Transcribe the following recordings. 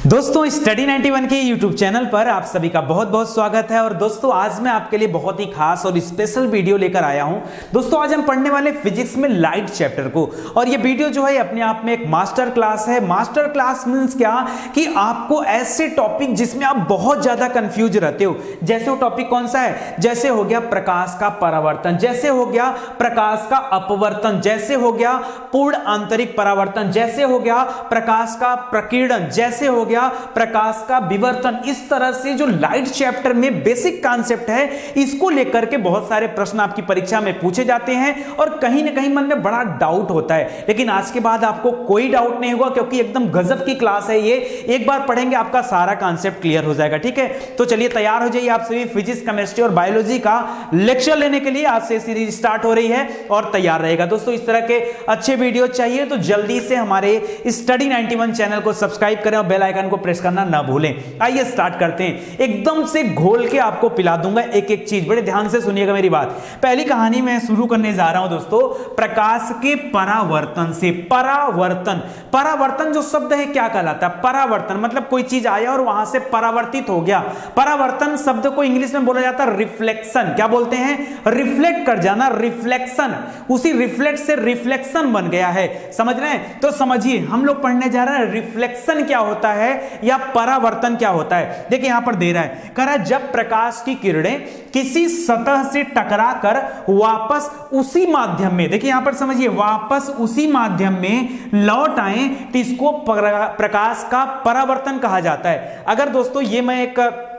दोस्तों स्टडी 91 के YouTube channel पर आप सभी का बहुत बहुत स्वागत है। और दोस्तों आज मैं आपके लिए बहुत ही खास और स्पेशल वीडियो लेकर आया हूं। दोस्तों आज हम पढ़ने वाले फिजिक्स में लाइट चैप्टर को, और ये वीडियो जो है अपने आप में एक मास्टर क्लास है। मास्टर क्लास मींस क्या कि आपको ऐसे टॉपिक जिसमें आप बहुत ज्यादा कंफ्यूज रहते हो, जैसे वो टॉपिक कौन सा है, जैसे हो गया प्रकाश का परावर्तन, जैसे हो गया प्रकाश का अपवर्तन, जैसे हो गया पूर्ण आंतरिक परावर्तन, जैसे हो गया प्रकाश का प्रकीर्णन, जैसे हो गया प्रकाश का विवर्तन। इस तरह से जो लाइट चैप्टर में बेसिक कॉन्सेप्ट है, इसको लेकर के बहुत सारे प्रश्न आपकी परीक्षा में पूछे जाते हैं और कहीं ना कहीं मन में बड़ा डाउट होता है। लेकिन आज के बाद आपको कोई डाउट नहीं होगा, क्योंकि एकदम गजब की क्लास है ये। एक बार पढ़ेंगे आपका सारा कॉन्सेप्ट क्लियर हो जाएगा। ठीक है, तो चलिए तैयार हो जाइए आप सभी फिजिक्स, केमिस्ट्री और बायोलॉजी का लेक्चर लेने के लिए। आज से सीरीज स्टार्ट हो रही है और तैयार रहेगा। दोस्तों इस तरह के अच्छे वीडियो चाहिए तो जल्दी से हमारे स्टडी 91 चैनल को सब्सक्राइब करें और बेल आइकन को प्रेस करना ना भूलें। आइए स्टार्ट करते हैं। एकदम से घोल के आपको पिला दूंगा एक एक चीज, बड़े ध्यान से सुनिएगा मेरी बात। पहली कहानी मैं शुरू करने जा रहा हूं दोस्तों प्रकाश के परावर्तन से। परावर्तन, परावर्तन जो शब्द है क्या कहलाता है? परावर्तन मतलब कोई चीज आया और वहां से परावर्तित हो गया। परावर्तन शब्द को इंग्लिश में बोला जाता है रिफ्लेक्शन। क्या बोलते हैं? रिफ्लेक्ट कर जाना, रिफ्लेक्शन। उसी रिफ्लेक्ट से रिफ्लेक्शन बन गया है। समझ रहे हैं? तो समझिए हम लोग पढ़ने जा रहे हैं रिफ्लेक्शन क्या होता है या परावर्तन क्या होता है। देखिए यहां पर दे रहा है, कह रहा है जब प्रकाश की किरणें किसी सतह से टकराकर वापस उसी माध्यम में, देखिए यहां पर समझिए, वापस उसी माध्यम में लौट आए तो इसको प्रकाश का परावर्तन कहा जाता है। अगर दोस्तों ये मैं एक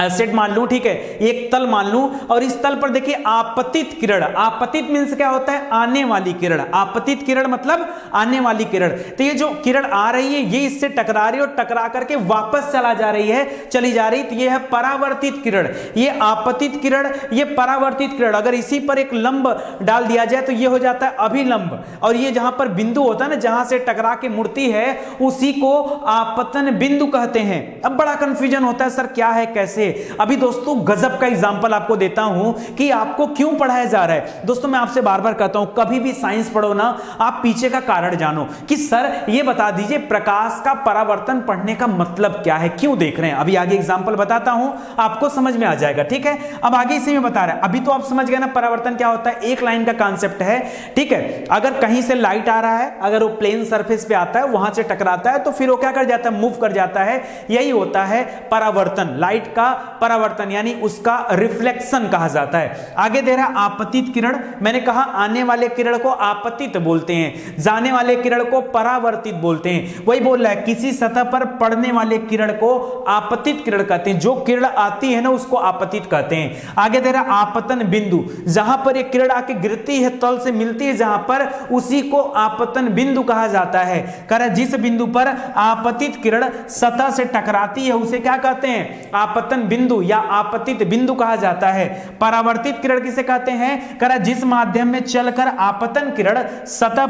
सेट मान लूं, ठीक है, एक तल मान लूं और इस तल पर देखिए आपतित किरण। आपतित मींस क्या होता है? आने वाली किरण। आपतित किरण मतलब आने वाली किरण। तो ये जो किरण आ रही है ये इससे टकरा रही है और टकरा करके वापस चली जा रही, तो ये है परावर्तित किरण। ये आपतित किरण, ये परावर्तित किरण। अगर इसी पर एक लंब डाल दिया जाए तो ये हो जाता है अभिलंब, और ये जहां पर बिंदु होता है ना, जहां से टकरा के मुड़ती है, उसी को आपतन बिंदु कहते हैं। अब बड़ा कंफ्यूजन होता है, सर क्या है कैसे? अभी दोस्तों गजब का एग्जांपल आपको देता हूं कि आपको क्यों पढ़ाया जा रहा है। दोस्तों मैं आपसे बार बार कहता हूं, कभी भी साइंस पढ़ो ना, आप पीछे का कारण जानो कि सर ये बता दीजिए प्रकाश का परावर्तन पढ़ने का मतलब क्या है, क्यों देख रहे हैं। अभी आगे एग्जांपल बताता हूं, आपको समझ में आ जाएगा। ठीक है, अब आगे इसी में बता रहा है। अभी तो आप समझ गए ना परावर्तन क्या होता है, एक लाइन का कॉन्सेप्ट है। ठीक है, अगर कहीं से लाइट आ रहा है, अगर वो प्लेन सरफेस पे आता है, वहां से टकराता है, तो फिर वो क्या कर जाता है? मूव कर जाता है। यही होता है परावर्तन। लाइट का परावर्तन यानी उसका रिफ्लेक्शन कहा जाता है। आगे दे रहा है आपतित किरण। मैंने कहा आने वाले किरण को आपतित बोलते हैं, जाने वाले किरण को परावर्तित बोलते हैं। वही बोल रहा है किसी सतह पर पड़ने वाले किरण को आपतित किरण कहते हैं। जो किरण आती है ना उसको आपतित कहते हैं। आगे दे रहा है आपतन बिंदु, जहां पर एक किरण आके गिरती है, तल से मिलती है जहां पर, उसी को आपतन बिंदु कहा जाता है। कह रहा है जिस बिंदु पर आपतित किरण सतह से टकराती है उसे क्या कहते हैं? आपतन बिंदु या आपतित बिंदु कहा जाता है। परावर्तित किरण किसे कहते हैं? कह रहा जिस माध्यम में चलकर आपतन किरण सतह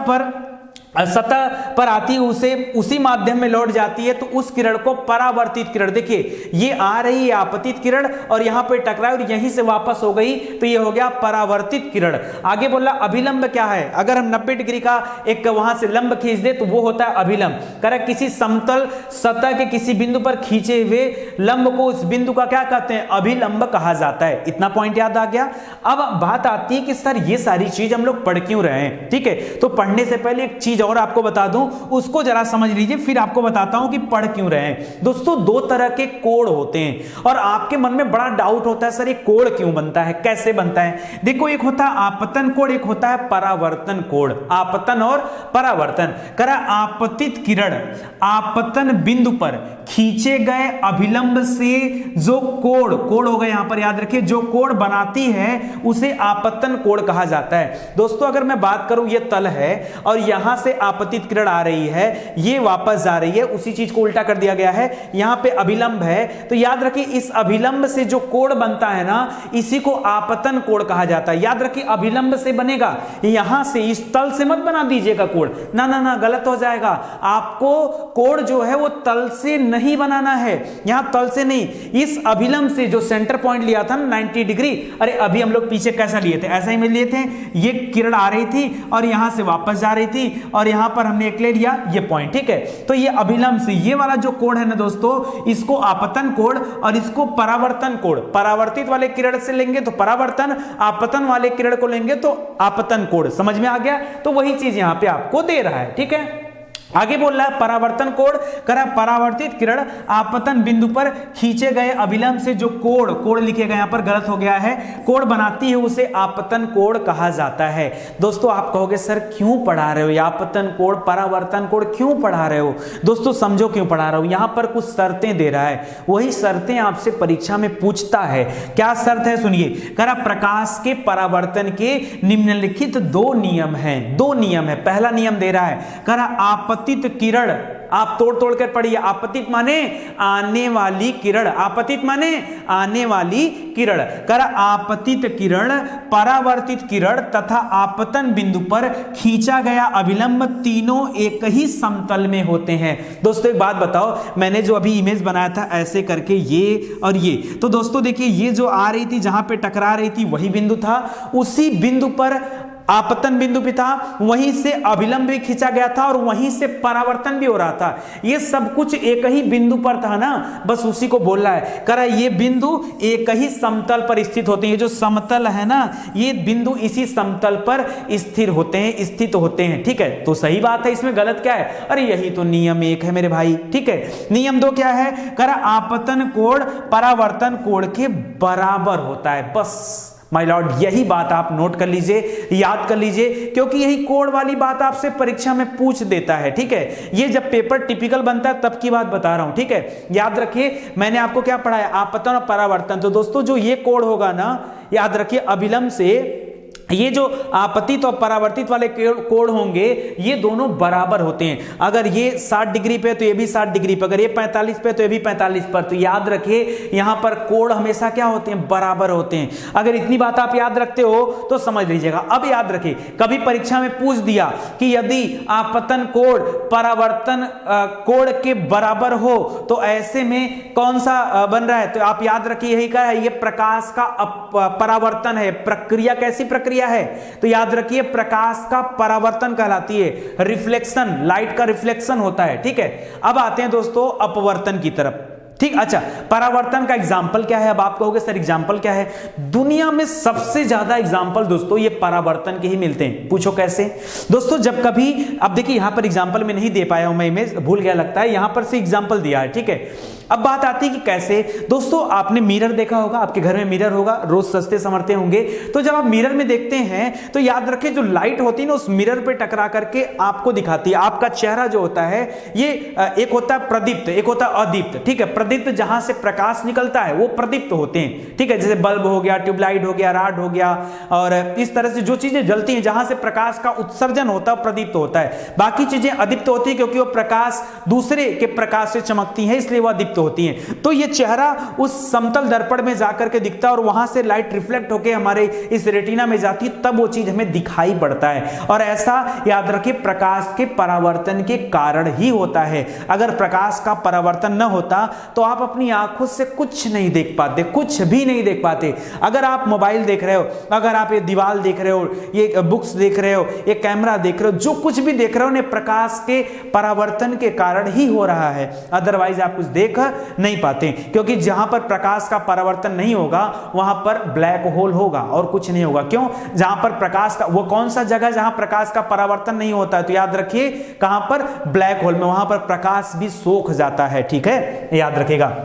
पर आती है, उसे उसी माध्यम में लौट जाती है, तो उस किरण को परावर्तित किरण। देखिए ये आ रही है आपतित किरण और यहां पे टकराई और यहीं से वापस हो गई, तो ये हो गया परावर्तित किरण। आगे बोला अभिलंब क्या है? अगर हम 90 डिग्री का एक वहां से लंब खींच दे तो वो होता है अभिलंब। कह किसी समतल सतह के किसी बिंदु पर खींचे हुए लंब को उस बिंदु का क्या कहते हैं? अभिलंब कहा जाता है। इतना पॉइंट याद आ गया। अब बात आती है कि सर ये सारी चीज हम लोग पढ़ क्यों रहे हैं। ठीक है, तो पढ़ने से पहले एक चीज और आपको बता दूं, उसको जरा समझ लीजिए, फिर आपको बताता हूं कि पढ़ क्यों रहे हैं। दोस्तों दो तरह के कोण होते हैं और आपके मन में बड़ा डाउट होता है, सर ये कोण क्यों बनता है, कैसे बनता है? देखो एक होता है आपतन कोण, एक होता है परावर्तन कोण। आपतन और परावर्तन। करा आपतित किरण आपतन बिंदु पर खींचे गए अभिलंब से जो कोण हो गए, यहां पर याद रखिए, जो कोण बनाती है उसे आपतन कोण कहा जाता है। दोस्तों अगर मैं बात करूं, ये तल है और यहां से आपतित किरण आ रही है, ये वापस जा रही है, उसी चीज को उल्टा कर दिया गया है। यहां पे अभिलंब है, तो याद रखिए इस अभिलंब से जो कोण बनता है ना, इसी को आपतन कोण कहा जाता है। याद रखिए अभिलंब से बनेगा, यहां से, इस तल से मत बना दीजिएगा कोण, ना ना ना, गलत हो जाएगा। आपको कोण जो है वो तल से नहीं बनाना है, यहां तल से नहीं, इस अभिलंब से जो सेंटर पॉइंट लिया था 90 डिग्री। अरे अभी हम लोग पीछे कैसा लिए थे, ऐसा ही में लिए थे। ये किरण आ रही थी और यहां से वापस जा रही थी और यहां पर हमने एक ले लिया ये पॉइंट, ठीक है। तो ये अभिलंब से ये वाला जो कोण है ना दोस्तों, इसको आपतन कोण और इसको परावर्तन कोण, परावर्तित वाले किरण से लेंगे तो परावर्तन, आपतन वाले किरण को लेंगे तो आपतन कोण। समझ में आ गया? तो वही चीज यहां पे आपको दे रहा है, ठीक है। आगे बोल रहा है परावर्तन कोण, करा परावर्तित किरण आपतन बिंदु पर खींचे गए अभिलंब से जो कोण, कोण लिखेगा यहां पर गलत हो गया है, कोण बनाती है उसे आपतन कोण कहा जाता है। दोस्तों आप कहोगे सर क्यों पढ़ा रहे हो आपतन कोण परावर्तन कोण क्यों पढ़ा रहे हो? दोस्तों समझो क्यों पढ़ा रहा हूं। यहां पर कुछ शर्तें दे रहा है, वही शर्तें आपसे परीक्षा में पूछता है। क्या शर्त है सुनिए, करा प्रकाश के परावर्तन के निम्नलिखित दो नियम हैं, दो नियम है। पहला नियम दे रहा है, करा आपतित किरण, आप तोड़ तोड़ कर पढ़िए। आपतित माने आने वाली किरण, आपतित माने आने वाली किरण, कर आपतित किरण, परावर्तित किरण तथा आपतन बिंदु पर खींचा गया अभिलंब तीनों एक ही समतल में होते हैं। दोस्तों एक बात बताओ, मैंने जो अभी इमेज बनाया था ऐसे करके ये और ये, तो दोस्तों देखिए ये जो आ रही थी जहां पे टकरा रही थी वही बिंदु था, उसी बिंदु पर आपतन बिंदु भी था, वहीं से अभिलंब भी खींचा गया था और वहीं से परावर्तन भी हो रहा था। ये सब कुछ एक ही बिंदु पर था ना, बस उसी को बोल रहा है। कह रहा है ये बिंदु एक ही समतल पर स्थित होते हैं, ये जो समतल है ना ये बिंदु इसी समतल पर स्थिर होते हैं, स्थित होते हैं, ठीक है। तो सही बात है, इसमें गलत क्या है? अरे यही तो नियम एक है मेरे भाई, ठीक है। नियम दो क्या है? कह रहा आपतन कोण परावर्तन कोण के बराबर होता है। बस माय लॉर्ड यही बात आप नोट कर लीजिए, याद कर लीजिए, क्योंकि यही कोण वाली बात आपसे परीक्षा में पूछ देता है, ठीक है। ये जब पेपर टिपिकल बनता है तब की बात बता रहा हूं, ठीक है। याद रखिए मैंने आपको क्या पढ़ाया, आपतन और परावर्तन। तो दोस्तों जो ये कोण होगा ना, याद रखिए अभिलंब से ये जो आपतित और परावर्तित वाले कोण होंगे ये दोनों बराबर होते हैं। अगर ये 60 डिग्री पे तो ये भी 60 डिग्री पे, अगर ये 45 पे तो ये भी 45 पर। तो याद रखिए यहां पर कोण हमेशा क्या होते हैं? बराबर होते हैं। अगर इतनी बात आप याद रखते हो तो समझ लीजिएगा। अब याद रखिए कभी परीक्षा में पूछ दिया कि यदि आपतन कोण परावर्तन कोण के बराबर हो तो ऐसे में कौन सा बन रहा है? तो आप याद रखिए यही क्या है, ये प्रकाश का परावर्तन है। प्रक्रिया कैसी प्रक्रिया है? तो याद रखिए प्रकाश का परावर्तन कहलाती है, रिफ्लेक्शन, लाइट का रिफ्लेक्शन होता है, ठीक है। अब आते हैं दोस्तों अपवर्तन की तरफ, ठीक। अच्छा परावर्तन का एग्जाम्पल क्या है? अब आप कहोगे सर एग्जाम्पल क्या है? दुनिया में सबसे ज्यादा एग्जाम्पल दोस्तों ये परावर्तन के ही मिलते हैं। पूछो कैसे? दोस्तों जब कभी, अब देखिए यहां पर एग्जाम्पल में नहीं दे पाया हूं मैं, इमेज भूल गया लगता है, यहां पर से एग्जाम्पल दिया है, ठीक है। अब बात आती है कि कैसे। दोस्तों आपने मिरर देखा होगा, आपके घर में मिरर होगा, रोज सस्ते संवरते होंगे। तो जब आप मिरर में देखते हैं तो याद रखें जो लाइट होती है ना उस मिरर पे टकरा करके आपको दिखाती है। आपका चेहरा जो होता है ये एक होता है प्रदीप्त, एक होता है अदीप्त, ठीक है। प्रदीप्त जहां से प्रकाश निकलता है वो प्रदीप्त होते हैं, ठीक है। जैसे बल्ब हो गया, ट्यूबलाइट हो गया, राड हो गया, और इस तरह से जो चीजें जलती हैं जहां से प्रकाश का उत्सर्जन होता है प्रदीप्त होता है। बाकी चीजें अदीप्त होती है क्योंकि वो प्रकाश दूसरे के प्रकाश से चमकती है, इसलिए वो अदीप्त होती हैं। तो ये चेहरा उस समतल दर्पण में जाकर के दिखता है और वहां से लाइट रिफ्लेक्ट होकर हमारे इस रेटिना में जाती है, तब वो चीज हमें दिखाई पड़ता है। और ऐसा याद रखिए प्रकाश के परावर्तन के कारण ही होता है। अगर प्रकाश का परावर्तन न होता तो आप अपनी आंखों से कुछ नहीं देख पाते, कुछ भी नहीं देख पाते। अगर आप मोबाइल देख रहे हो, अगर आप ये दीवार देख रहे हो, ये बुक्स देख रहे हो, ये कैमरा देख रहे हो, जो कुछ भी देख रहे हो उन्हें प्रकाश के परावर्तन के कारण ही हो रहा है। अदरवाइज आप कुछ देख नहीं पाते, क्योंकि जहां पर प्रकाश का परावर्तन नहीं होगा वहां पर ब्लैक होल होगा और कुछ नहीं होगा। क्यों? जहां पर प्रकाश का, वो कौन सा जगह जहां प्रकाश का परावर्तन नहीं होता है? तो याद रखिए कहां पर? ब्लैक होल में, वहां पर प्रकाश भी सोख जाता है, ठीक है, याद रखिएगा।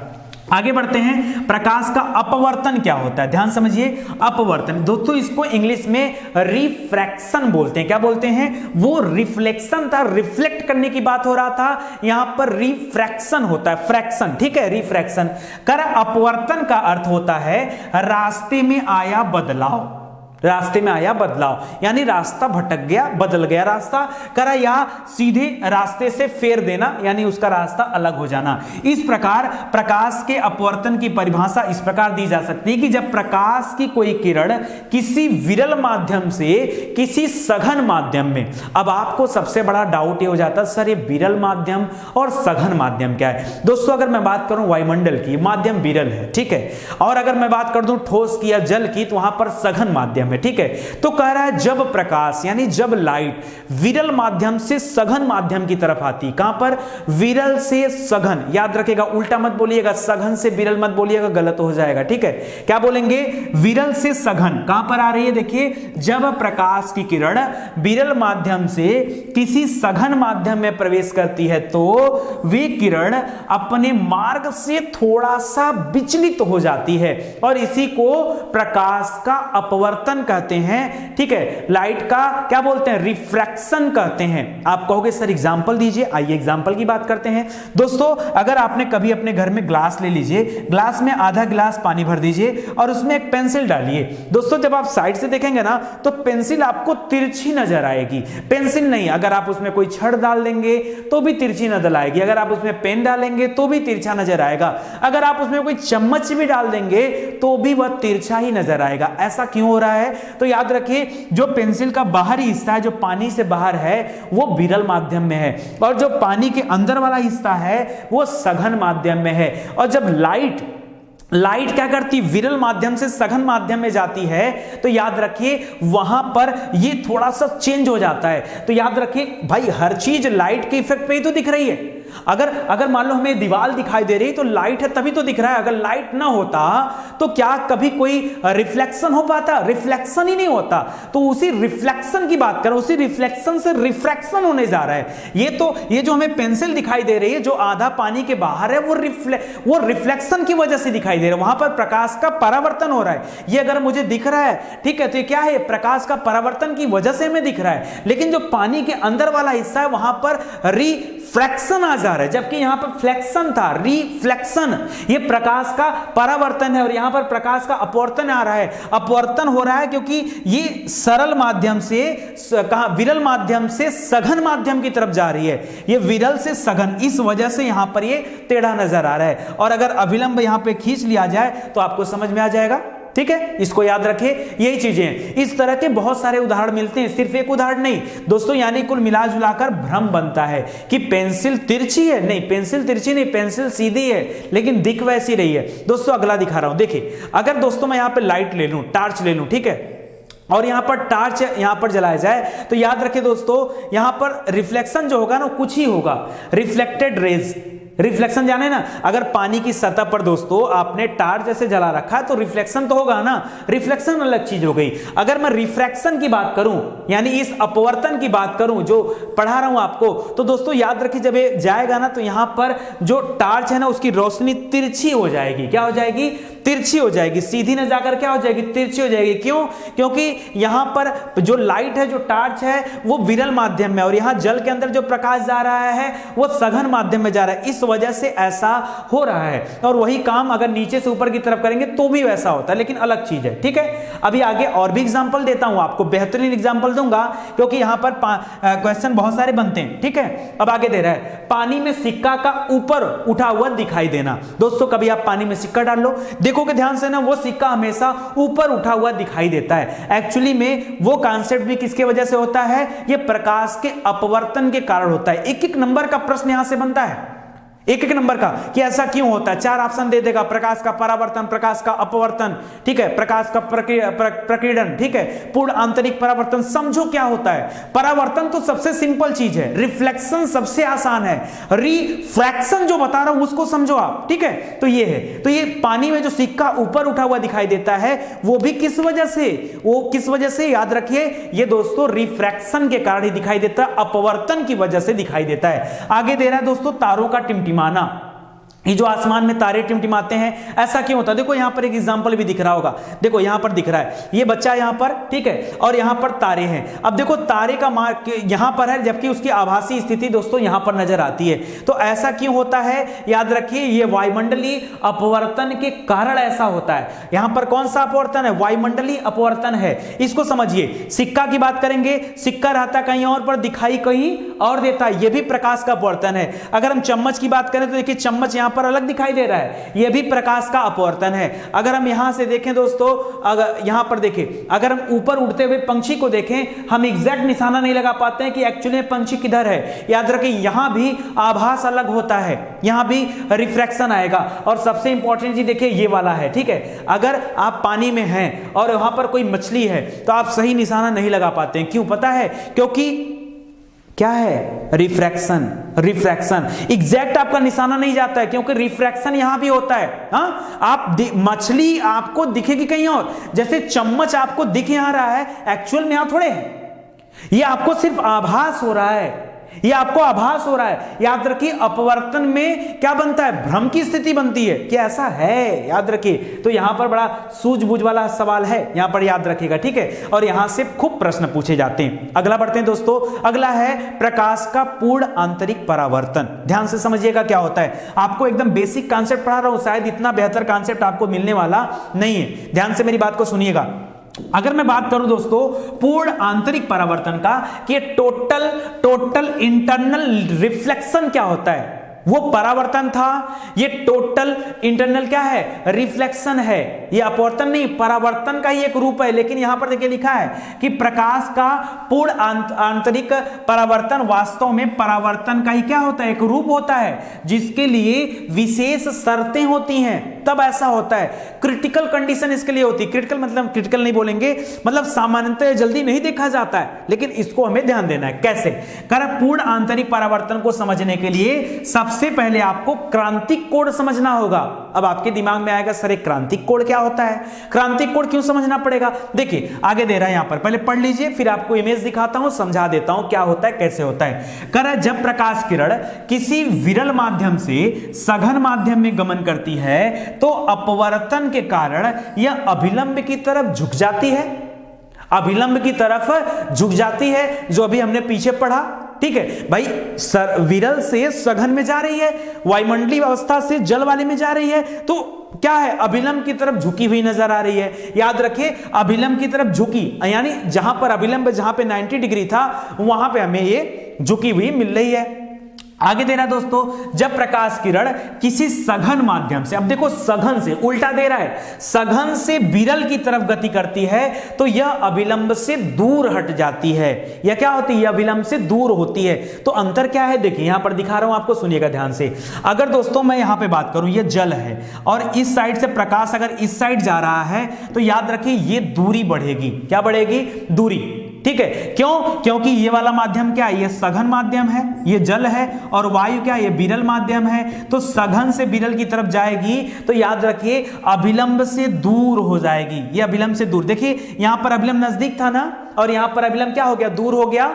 आगे बढ़ते हैं, प्रकाश का अपवर्तन क्या होता है? ध्यान समझिए, अपवर्तन दोस्तों इसको इंग्लिश में रिफ्रैक्शन बोलते हैं। क्या बोलते हैं? वो रिफ्लेक्शन था, रिफ्लेक्ट करने की बात हो रहा था, यहां पर रिफ्रैक्शन होता है, फ्रैक्शन, ठीक है, रिफ्रैक्शन। कर अपवर्तन का अर्थ होता है रास्ते में आया बदलाव, रास्ते में आया बदलाव, यानी रास्ता भटक गया, बदल गया रास्ता। करा या सीधे रास्ते से फेर देना, यानी उसका रास्ता अलग हो जाना। इस प्रकार प्रकाश के अपवर्तन की परिभाषा इस प्रकार दी जा सकती है कि जब प्रकाश की कोई किरण किसी विरल माध्यम से किसी सघन माध्यम में, अब आपको सबसे बड़ा डाउट ये हो जाता है सर ये विरल माध्यम और सघन माध्यम क्या है? दोस्तों अगर मैं बात करूं वायुमंडल की, माध्यम विरल है, ठीक है। और अगर मैं बात कर दूं ठोस की या जल की, तो वहां पर सघन माध्यम, माध्यम है, ठीक है। तो कह रहा है जब प्रकाश यानी जब लाइट विरल माध्यम से सघन माध्यम की तरफ आती, कहां पर, विरल से सघन, याद रखिएगा, उल्टा मत बोलिएगा, सघन से विरल मत बोलिएगा, गलत हो जाएगा, ठीक है। क्या बोलेंगे, विरल से सघन कहां पर आ रही है, देखिए जब प्रकाश की किरण विरल माध्यम से किसी सघन माध्यम में प्रवेश करती है तो वे किरण अपने मार्ग से थोड़ा सा विचलित हो जाती है और इसी को प्रकाश का अपवर्तन कहते हैं, ठीक है। लाइट का क्या बोलते हैं, रिफ्रैक्शन कहते हैं। आप कहोगे सर एग्जांपल दीजिए, आइए एग्जांपल की बात करते हैं। दोस्तों अगर आपने कभी अपने घर में ग्लास ले लीजिए, ग्लास में आधा गिलास पानी भर दीजिए और उसमें एक पेंसिल डालिए। दोस्तों जब आप साइड से देखेंगे ना तो पेंसिल आपको तिरछी नजर आएगी, पेंसिल नहीं, अगर आप उसमें कोई छड़ डाल देंगे तो भी तिरछी नजर आएगी, अगर आप उसमें पेन डालेंगे तो भी तिरछा नजर आएगा, अगर आप उसमें कोई चम्मच भी डाल देंगे तो भी वह तिरछा ही नजर आएगा। ऐसा क्यों हो रहा है, तो याद रखिए जो पेंसिल का बाहरी हिस्सा है जो पानी से बाहर है वो विरल माध्यम में है और जो पानी के अंदर वाला हिस्सा है वो सघन माध्यम में है। और जब लाइट क्या करती, विरल माध्यम से सघन माध्यम में जाती है तो याद रखिए वहां पर ये थोड़ा सा चेंज हो जाता है। तो याद रखिए भाई हर चीज लाइट के इफेक्ट पे ही तो दिख रही है। अगर मान लो हमें दीवार दिखाई दे रही तो लाइट है तभी तो दिख रहा है, अगर लाइट ना होता तो क्या कभी कोई रिफ्लेक्शन हो पाता, रिफ्लेक्शन ही नहीं होता। तो उसी रिफ्लेक्शन की बात करें, उसी रिफ्लेक्शन से रिफ्रैक्शन होने जा रहा है। ये जो हमें पेंसिल दिखाई दे रही है जो आधा पानी के बाहर है वो रिफ्लेक्शन की वजह से दिखाई दे रहा है, वहां पर प्रकाश का परावर्तन हो रहा है। ये अगर मुझे दिख रहा है, ठीक है, तो ये क्या है, प्रकाश का परावर्तन की वजह से हमें दिख रहा है। लेकिन जो पानी के अंदर वाला हिस्सा है वहां पर रिफ्रैक्शन आ जा रहा है, जबकि यहां पर फ्लेक्शन था, रिफ्लेक्शन। ये प्रकाश का परावर्तन है और यहां पर प्रकाश का अपवर्तन आ रहा है। अपवर्तन हो रहा है क्योंकि ये सरल माध्यम से विरल माध्यम से सघन माध्यम की तरफ जा रही है, ये विरल से सघन, इस वजह से यहां पर ये टेढ़ा नजर आ रहा है। और अगर अविलंब यहां पे खींच लिया जाए तो आपको समझ में आ जाएगा, ठीक है। इसको याद रखिए, यही चीजें हैं। इस तरह के बहुत सारे उदाहरण मिलते हैं, सिर्फ एक उदाहरण नहीं दोस्तों, यानी कुल मिला जुलाकर भ्रम बनता है कि पेंसिल तिरछी है। नहीं, पेंसिल तिरछी नहीं, पेंसिल सीधी है लेकिन दिख वैसी रही है। दोस्तों अगला दिखा रहा हूं, देखिए अगर दोस्तों मैं यहां पे लाइट ले लूं, टार्च ले लूं, ठीक है, और यहां पर टार्च यहां पर जलाया जाए तो याद रखिए दोस्तों यहां पर रिफ्लेक्शन जो होगा ना कुछ ही होगा, रिफ्लेक्टेड रेज। रिफ्लेक्शन जाने ना, अगर पानी की सतह पर दोस्तों आपने टार्च जैसे जला रखा है तो रिफ्लेक्शन तो होगा ना, रिफ्लेक्शन अलग चीज हो गई। अगर मैं रिफ्रैक्शन की बात करूं यानी इस अपवर्तन की बात करूं जो पढ़ा रहा हूं आपको, तो दोस्तों याद रखिए जब ये जाएगा ना तो यहां पर जो टार्च है ना उसकी रोशनी तिरछी हो जाएगी। क्या हो जाएगी, तिरछी हो जाएगी, सीधी न जाकर क्या हो जाएगी, तिरछी हो जाएगी। क्यों, क्योंकि यहां पर जो लाइट है, जो टार्च है वो विरल माध्यम में और यहां जल के अंदर जो प्रकाश जा रहा है वो सघन माध्यम में जा रहा है, इस वजह से ऐसा हो रहा है। और वही काम अगर नीचे से ऊपर की तरफ करेंगे तो भी वैसा होता है, लेकिन अलग चीज है, ठीक है। अभी आगे और भी एग्जांपल देता हूं आपको, बेहतरीन एग्जांपल दूंगा क्योंकि यहां पर क्वेश्चन बहुत सारे बनते हैं, ठीक है। अब आगे दे रहा है पानी में सिक्का का ऊपर उठा हुआ दिखाई देना। दोस्तों कभी आप पानी में सिक्का डाल लो, देखोगे ध्यान से ना वो सिक्का हमेशा ऊपर उठा हुआ दिखाई देता है। एक्चुअली में वो कॉन्सेप्ट भी किसके वजह से होता है, ये प्रकाश के अपवर्तन के कारण होता है। एक एक नंबर का प्रश्न यहां से बनता है, एक एक नंबर का, कि ऐसा क्यों होता है। 4 ऑप्शन दे देगा, प्रकाश का परावर्तन, प्रकाश का अपवर्तन, ठीक है, प्रकाश का प्रकीर्णन, ठीक है, पूर्ण आंतरिक परावर्तन। समझो क्या होता है परावर्तन, तो सबसे सिंपल चीज है, रिफ्लेक्शन सबसे आसान है, रिफ्रैक्शन जो बता रहा हूं उसको समझो आप, ठीक है। तो ये है, तो ये पानी में जो सिक्का ऊपर उठा हुआ दिखाई देता है वो भी किस वजह से, वो किस वजह से, याद रखिए ये दोस्तों रिफ्रैक्शन के कारण ही दिखाई देता है, अपवर्तन की वजह से दिखाई देता है। आगे दे रहा है दोस्तों तारों का टिमटिमाना। ये जो आसमान में तारे टिमटिमाते हैं ऐसा क्यों होता है, देखो यहां पर एक एग्जांपल भी दिख रहा होगा, देखो यहां पर दिख रहा है ये बच्चा यहां पर, ठीक है, और यहां पर तारे हैं। अब देखो तारे का मार्ग यहां पर है जबकि उसकी आभासी स्थिति दोस्तों यहां पर नजर आती है। तो ऐसा क्यों होता है, याद रखिए ये वायुमंडलीय अपवर्तन के कारण ऐसा होता है। यहां पर कौन सा अपवर्तन है, वायुमंडलीय अपवर्तन है, इसको समझिए। सिक्का की बात करेंगे, सिक्का रहता कहीं और पर, दिखाई कहीं और देता है, यह भी प्रकाश का अपवर्तन है। अगर हम चम्मच की बात करें तो देखिए चम्मच यहां पर अलग दिखाई दे रहा है, यह भी प्रकाश का अपवर्तन है। अगर हम यहां से देखें दोस्तों, अगर यहां पर देखें, अगर हम ऊपर उड़ते हुए पंछी को देखें, हम एग्जैक्ट निशाना नहीं लगा पाते हैं कि एक्चुअली पंछी किधर है। याद रखें यहां भी आभास अलग होता है, यहां भी रिफ्रैक्शन आएगा। और सबसे इंपॉर्टेंट चीज देखिए ये वाला है, ठीक है। अगर आप पानी में हैं और वहां पर कोई मछली है तो आप सही निशाना नहीं लगा पाते हैं। क्यों पता है? क्योंकि क्या है? रिफ्रैक्शन। रिफ्रैक्शन एग्जैक्ट आपका निशाना नहीं जाता है, क्योंकि रिफ्रैक्शन यहां भी होता है। हाँ, आप मछली आपको दिखेगी कहीं और, जैसे चम्मच आपको दिख यहां रहा है, एक्चुअल में यहां थोड़े है, ये आपको सिर्फ आभास हो रहा है, ये आपको आभास हो रहा है। याद रखिए अपवर्तन में क्या बनता है? भ्रम की स्थिति बनती है कि ऐसा है। याद रखिए, तो यहां पर बड़ा सूझबूझ वाला सवाल है, यहां पर याद रखिएगा, ठीक है। और यहां से खूब प्रश्न पूछे जाते हैं। अगला बढ़ते हैं दोस्तों, अगला है प्रकाश का पूर्ण आंतरिक परावर्तन। ध्यान से समझिएगा क्या होता है। आपको एकदम बेसिक कॉन्सेप्ट पढ़ा रहा हूं, शायद इतना बेहतर कॉन्सेप्ट आपको मिलने वाला नहीं है। ध्यान से मेरी बात को सुनिएगा। अगर मैं बात करूं दोस्तों पूर्ण आंतरिक परावर्तन का, कि टोटल इंटरनल रिफ्लेक्शन क्या होता है, वो परावर्तन था। ये टोटल इंटरनल क्या है? रिफ्लेक्शन है। ये अपवर्तन नहीं, परावर्तन का ही एक रूप है। लेकिन यहां पर देखिए लिखा है कि प्रकाश का पूर्ण आंतरिक परावर्तन वास्तव में परावर्तन का ही क्या होता है? एक रूप होता है, जिसके लिए विशेष शर्तें होती हैं, तब ऐसा होता है। क्रिटिकल कंडीशन इसके लिए होती है। क्रिटिकल मतलब क्रिटिकल नहीं बोलेंगे, मतलब सामान्यतः जल्दी नहीं देखा जाता है, लेकिन इसको हमें ध्यान देना है। कैसे कर? पूर्ण आंतरिक परावर्तन को समझने के लिए सबसे पहले आपको क्रांतिक कोण समझना होगा। अब आपके दिमाग में आएगा सर एक क्रांतिक कोण क्या होता है? क्रांतिक कोण क्यों समझना पड़ेगा? देखिए आगे दे रहा है यहां पर, पहले पढ़ लीजिए, फिर आपको इमेज दिखाता हूं, समझा देता हूं क्या होता है, कैसे होता है। कर जब प्रकाश किरण किसी विरल माध्यम से सघन माध्यम में गमन करती है तो अपवर्तन के कारण यह अभिलंब की तरफ झुक जाती है। अभिलंब की तरफ झुक जाती है, जो अभी हमने पीछे पढ़ा, ठीक है भाई। विरल से सघन में जा रही है, वायुमंडलीय अवस्था से जल वाले में जा रही है, तो क्या है? अभिलंब की तरफ झुकी हुई नजर आ रही है। याद रखिए अभिलंब की तरफ झुकी, यानी जहां पर अभिलंब, जहां पे 90 डिग्री था, वहां पे हमें ये झुकी हुई मिल रही है। आगे दे रहा है दोस्तों, जब प्रकाश किरण किसी सघन माध्यम से, अब देखो सघन से उल्टा दे रहा है, सघन से विरल की तरफ गति करती है तो यह अभिलंब से दूर हट जाती है। यह क्या होती है? अभिलंब से दूर होती है। तो अंतर क्या है? देखिए यहां पर दिखा रहा हूं आपको, सुनिएगा ध्यान से। अगर दोस्तों मैं यहां पे बात करूं, यह जल है और इस साइड से प्रकाश अगर इस साइड जा रहा है तो याद रखिए ये दूरी बढ़ेगी। क्या बढ़ेगी? दूरी, ठीक है। क्यों? क्योंकि ये वाला माध्यम क्या है? ये सघन माध्यम है, ये जल है, और वायु क्या है? ये विरल माध्यम है। तो सघन से विरल की तरफ जाएगी तो याद रखिए अभिलंब से दूर हो जाएगी। ये अभिलंब से दूर, देखिए यहां पर अभिलंब नजदीक था ना, और यहां पर अभिलंब क्या हो गया? दूर हो गया।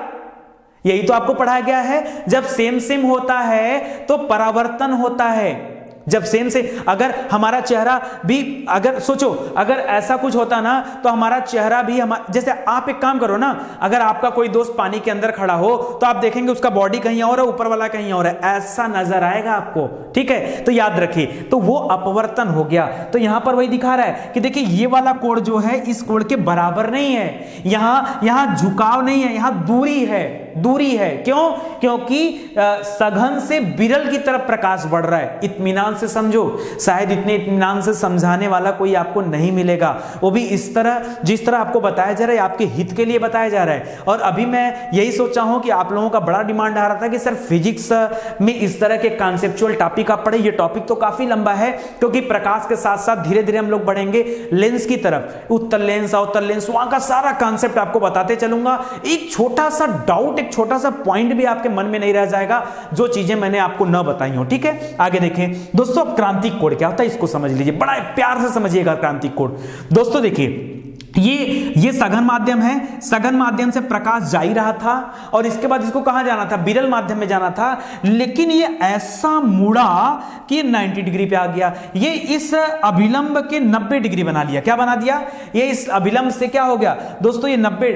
यही तो आपको पढ़ाया गया है, जब सेम होता है तो परावर्तन होता है। जब सेम से, अगर हमारा चेहरा भी, अगर सोचो अगर ऐसा कुछ होता ना तो हमारा चेहरा भी जैसे आप एक काम करो ना, अगर आपका कोई दोस्त पानी के अंदर खड़ा हो तो आप देखेंगे उसका बॉडी कहीं और है, ऊपर वाला कहीं और है, ऐसा नजर आएगा आपको, ठीक है। तो याद रखिए, तो वो अपवर्तन हो गया। तो यहां पर वही दिखा रहा है कि देखिए ये वाला कोण जो है इस कोण के बराबर नहीं है। यहां झुकाव नहीं है, यहां दूरी है, दूरी है। क्यों? क्योंकि सघन से विरल की तरफ प्रकाश बढ़ रहा है। इत्मीनान से समझो, शायद इतने इत्मीनान से समझाने वाला कोई आपको नहीं मिलेगा, वो भी इस तरह, जिस तरह आपको बताया जा रहा है, आपके हित के लिए बताया जा रहा है। और अभी मैं यही सोचा हूं कि आप लोगों का बड़ा डिमांड आ रहा था कि सर फिजिक्स में इस तरह के कॉन्सेप्चुअल टॉपिक आप पढ़े। ये टॉपिक तो काफी लंबा है, क्योंकि प्रकाश के साथ साथ धीरे धीरे हम लोग बढ़ेंगे लेंस की तरफ, उत्तल लेंस, अवतल लेंस, वहां का सारा कॉन्सेप्ट आपको बताते चलूंगा। एक छोटा सा डाउट, एक छोटा सा पॉइंट भी आपके मन में नहीं रह जाएगा, जो चीजें मैंने आपको न बताई हो, ठीक है। आगे देखें दोस्तों, क्रांतिक कोण क्या होता है इसको समझ लीजिए, बड़ा प्यार से समझिएगा क्रांतिक कोण। दोस्तों देखिए ये सघन माध्यम है, सघन माध्यम से प्रकाश जा ही रहा था और इसके बाद इसको कहां जाना था? विरल माध्यम में जाना था, लेकिन ये ऐसा मुड़ा कि 90 डिग्री पे आ गया। ये इस अभिलंब के 90 डिग्री बना लिया। क्या बना दिया? ये इस अभिलंब से क्या हो गया दोस्तों? ये 90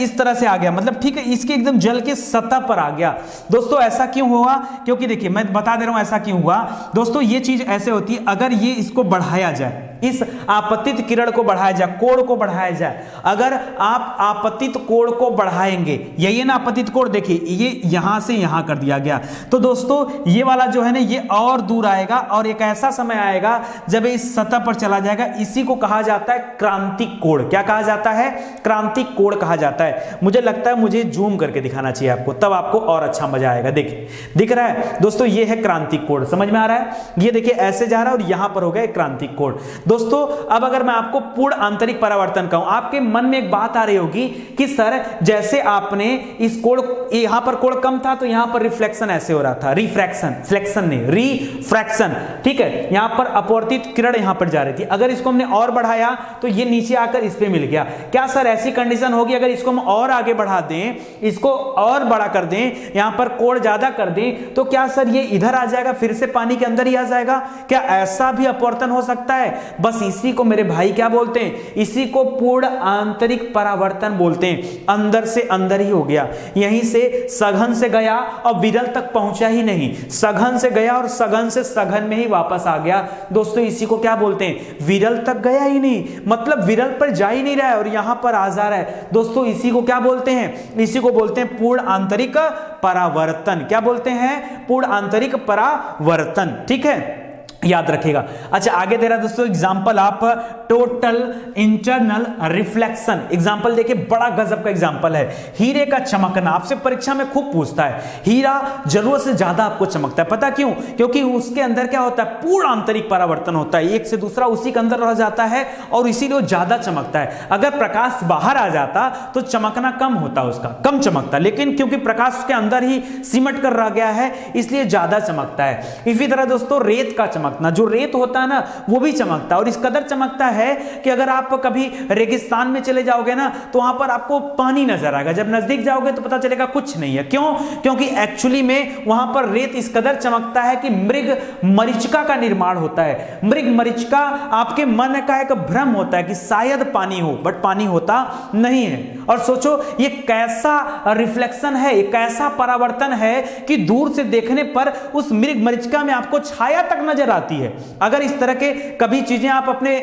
इस तरह से आ गया, मतलब ठीक है, इसके एकदम जल के सतह पर आ गया। दोस्तों ऐसा क्यों हुआ? क्योंकि देखिए मैं बता दे रहा हूं ऐसा क्यों हुआ। दोस्तों ये चीज ऐसे होती है, अगर ये इसको बढ़ाया जाए, इस आपतित किरण को बढ़ाया जाए, कोण को बढ़ाया जाए, अगर आप आपतित कोण को बढ़ाएंगे, यही है ना आपतित कोण, देखिए ये यहां से यहां कर दिया गया, तो दोस्तों ये वाला जो है ना ये और दूर आएगा और एक ऐसा समय आएगा जब इस सतह पर चला जाएगा। इसी को कहा जाता है क्रांतिक कोण। क्या कहा जाता है? क्रांतिक कोण कहा जाता है। मुझे लगता है मुझे जूम करके दिखाना चाहिए आपको, तब आपको और अच्छा मजा आएगा। देखिए दिख रहा है दोस्तों, ये है क्रांतिक कोण, समझ में आ रहा है? ये देखिए ऐसे जा रहा है और यहां पर हो गया क्रांतिक कोण। दोस्तों अब अगर मैं आपको पूर्ण आंतरिक परावर्तन कहूं, आपके मन में एक बात आ रही होगी कि सर जैसे आपने इस कोण, यहां पर कोण कम था तो यहां पर रिफ्लेक्शन ऐसे हो रहा था, रिफ्रैक्शन, फ्लेक्शन नहीं रिफ्रैक्शन, ठीक है, यहां पर अपवर्तित किरण यहां पर जा रही थी, अगर इसको हमने और बढ़ाया तो ये नीचे आकर इस पे मिल गया। क्या सर ऐसी कंडीशन होगी अगर इसको हम और आगे बढ़ा दें, इसको और बड़ा कर दें, यहां पर कोण ज्यादा कर दें, तो क्या सर ये इधर आ जाएगा, फिर से पानी के अंदर ही आ जाएगा? क्या ऐसा भी अपवर्तन हो सकता है? बस इसी को मेरे भाई क्या बोलते हैं? इसी को पूर्ण आंतरिक परावर्तन बोलते हैं। अंदर से अंदर ही हो गया, यहीं से सघन से गया और विरल तक पहुंचा ही नहीं, सघन से गया और सघन से सघन में ही वापस आ गया। दोस्तों इसी को क्या बोलते हैं? विरल तक गया ही नहीं, मतलब विरल पर जा ही नहीं रहा है और यहां पर आ जा रहा है। दोस्तों इसी को क्या बोलते हैं? इसी को बोलते हैं पूर्ण आंतरिक परावर्तन। क्या बोलते हैं? पूर्ण आंतरिक परावर्तन, ठीक है, याद रखिएगा। अच्छा आगे दे रहा दोस्तों एग्जांपल, आप टोटल इंटरनल रिफ्लेक्शन। एग्जांपल देखिए, बड़ा गजब का एग्जांपल है, हीरे का चमकना। आपसे परीक्षा में खूब पूछता है, हीरा जरूरत से ज्यादा आपको चमकता है, पता क्यों? क्योंकि उसके अंदर क्या होता है? पूर्ण आंतरिक परावर्तन होता है, एक से दूसरा उसी के अंदर रह जाता है और इसीलिए ज्यादा चमकता है। अगर प्रकाश बाहर आ जाता तो चमकना कम होता, उसका कम चमकता, लेकिन क्योंकि प्रकाश उसके अंदर ही सिमट कर रह गया है इसलिए ज्यादा चमकता है। इसी तरह दोस्तों रेत का चमकना, जो रेत होता है ना वो भी चमकता है, और इस कदर चमकता है कि अगर आप कभी रेगिस्तान में चले जाओगे ना तो वहां पर आपको पानी नजर आएगा, जब नजदीक जाओगे तो पता चलेगा कुछ नहीं है। क्यों? क्योंकि एक्चुअली में वहां पर रेत इस कदर चमकता है कि मृग मरीचिका का निर्माण होता है। मृग मरीचिका आपके मन का एक भ्रम होता है कि शायद पानी हो, बट पानी होता नहीं है। और सोचो ये कैसा रिफ्लेक्शन है, ये कैसा परावर्तन है कि दूर से देखने पर उस मृग मरीचिका में आपको छाया तक नजर आती है। अगर इस तरह के कभी चीजें आप अपने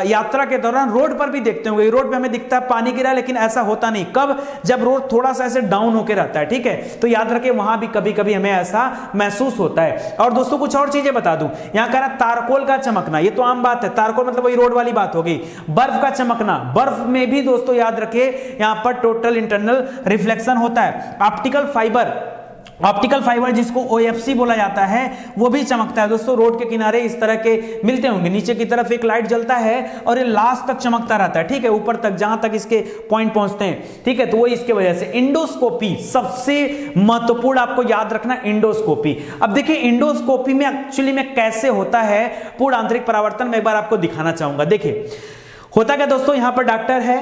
यात्रा के दौरान रोड पर भी देखते होंगे, रोड पे हमें दिखता है पानी गिरा, लेकिन ऐसा होता नहीं। कब? जब रोड थोड़ा सा ऐसे डाउन होकर रहता है, ठीक है, तो याद रखिए वहां भी कभी कभी हमें ऐसा महसूस होता है। और दोस्तों कुछ और चीजें बता दूं, यहां कह रहा तारकोल का चमकना, ये तो आम बात है, तारकोल मतलब वही रोड वाली बात होगी। बर्फ का चमकना, बर्फ में भी दोस्तों याद रखिए यहां पर टोटल इंटरनल रिफ्लेक्शन होता है। ऑप्टिकल फाइबर, ऑप्टिकल फाइबर जिसको OFC बोला जाता है वो भी चमकता है। दोस्तों रोड के किनारे इस तरह के मिलते होंगे, नीचे की तरफ एक लाइट जलता है और ये लास्ट तक चमकता रहता है, ठीक है, ऊपर तक जहां तक इसके पॉइंट पहुंचते हैं, ठीक है, तो वो इसके वजह से। इंडोस्कोपी सबसे महत्वपूर्ण आपको याद रखना, इंडोस्कोपी। अब देखिए इंडोस्कोपी में एक्चुअली में कैसे होता है पूर्ण आंतरिक परावर्तन, मैं एक बार आपको दिखाना चाहूंगा। देखिए होता क्या दोस्तों, यहां पर डॉक्टर है,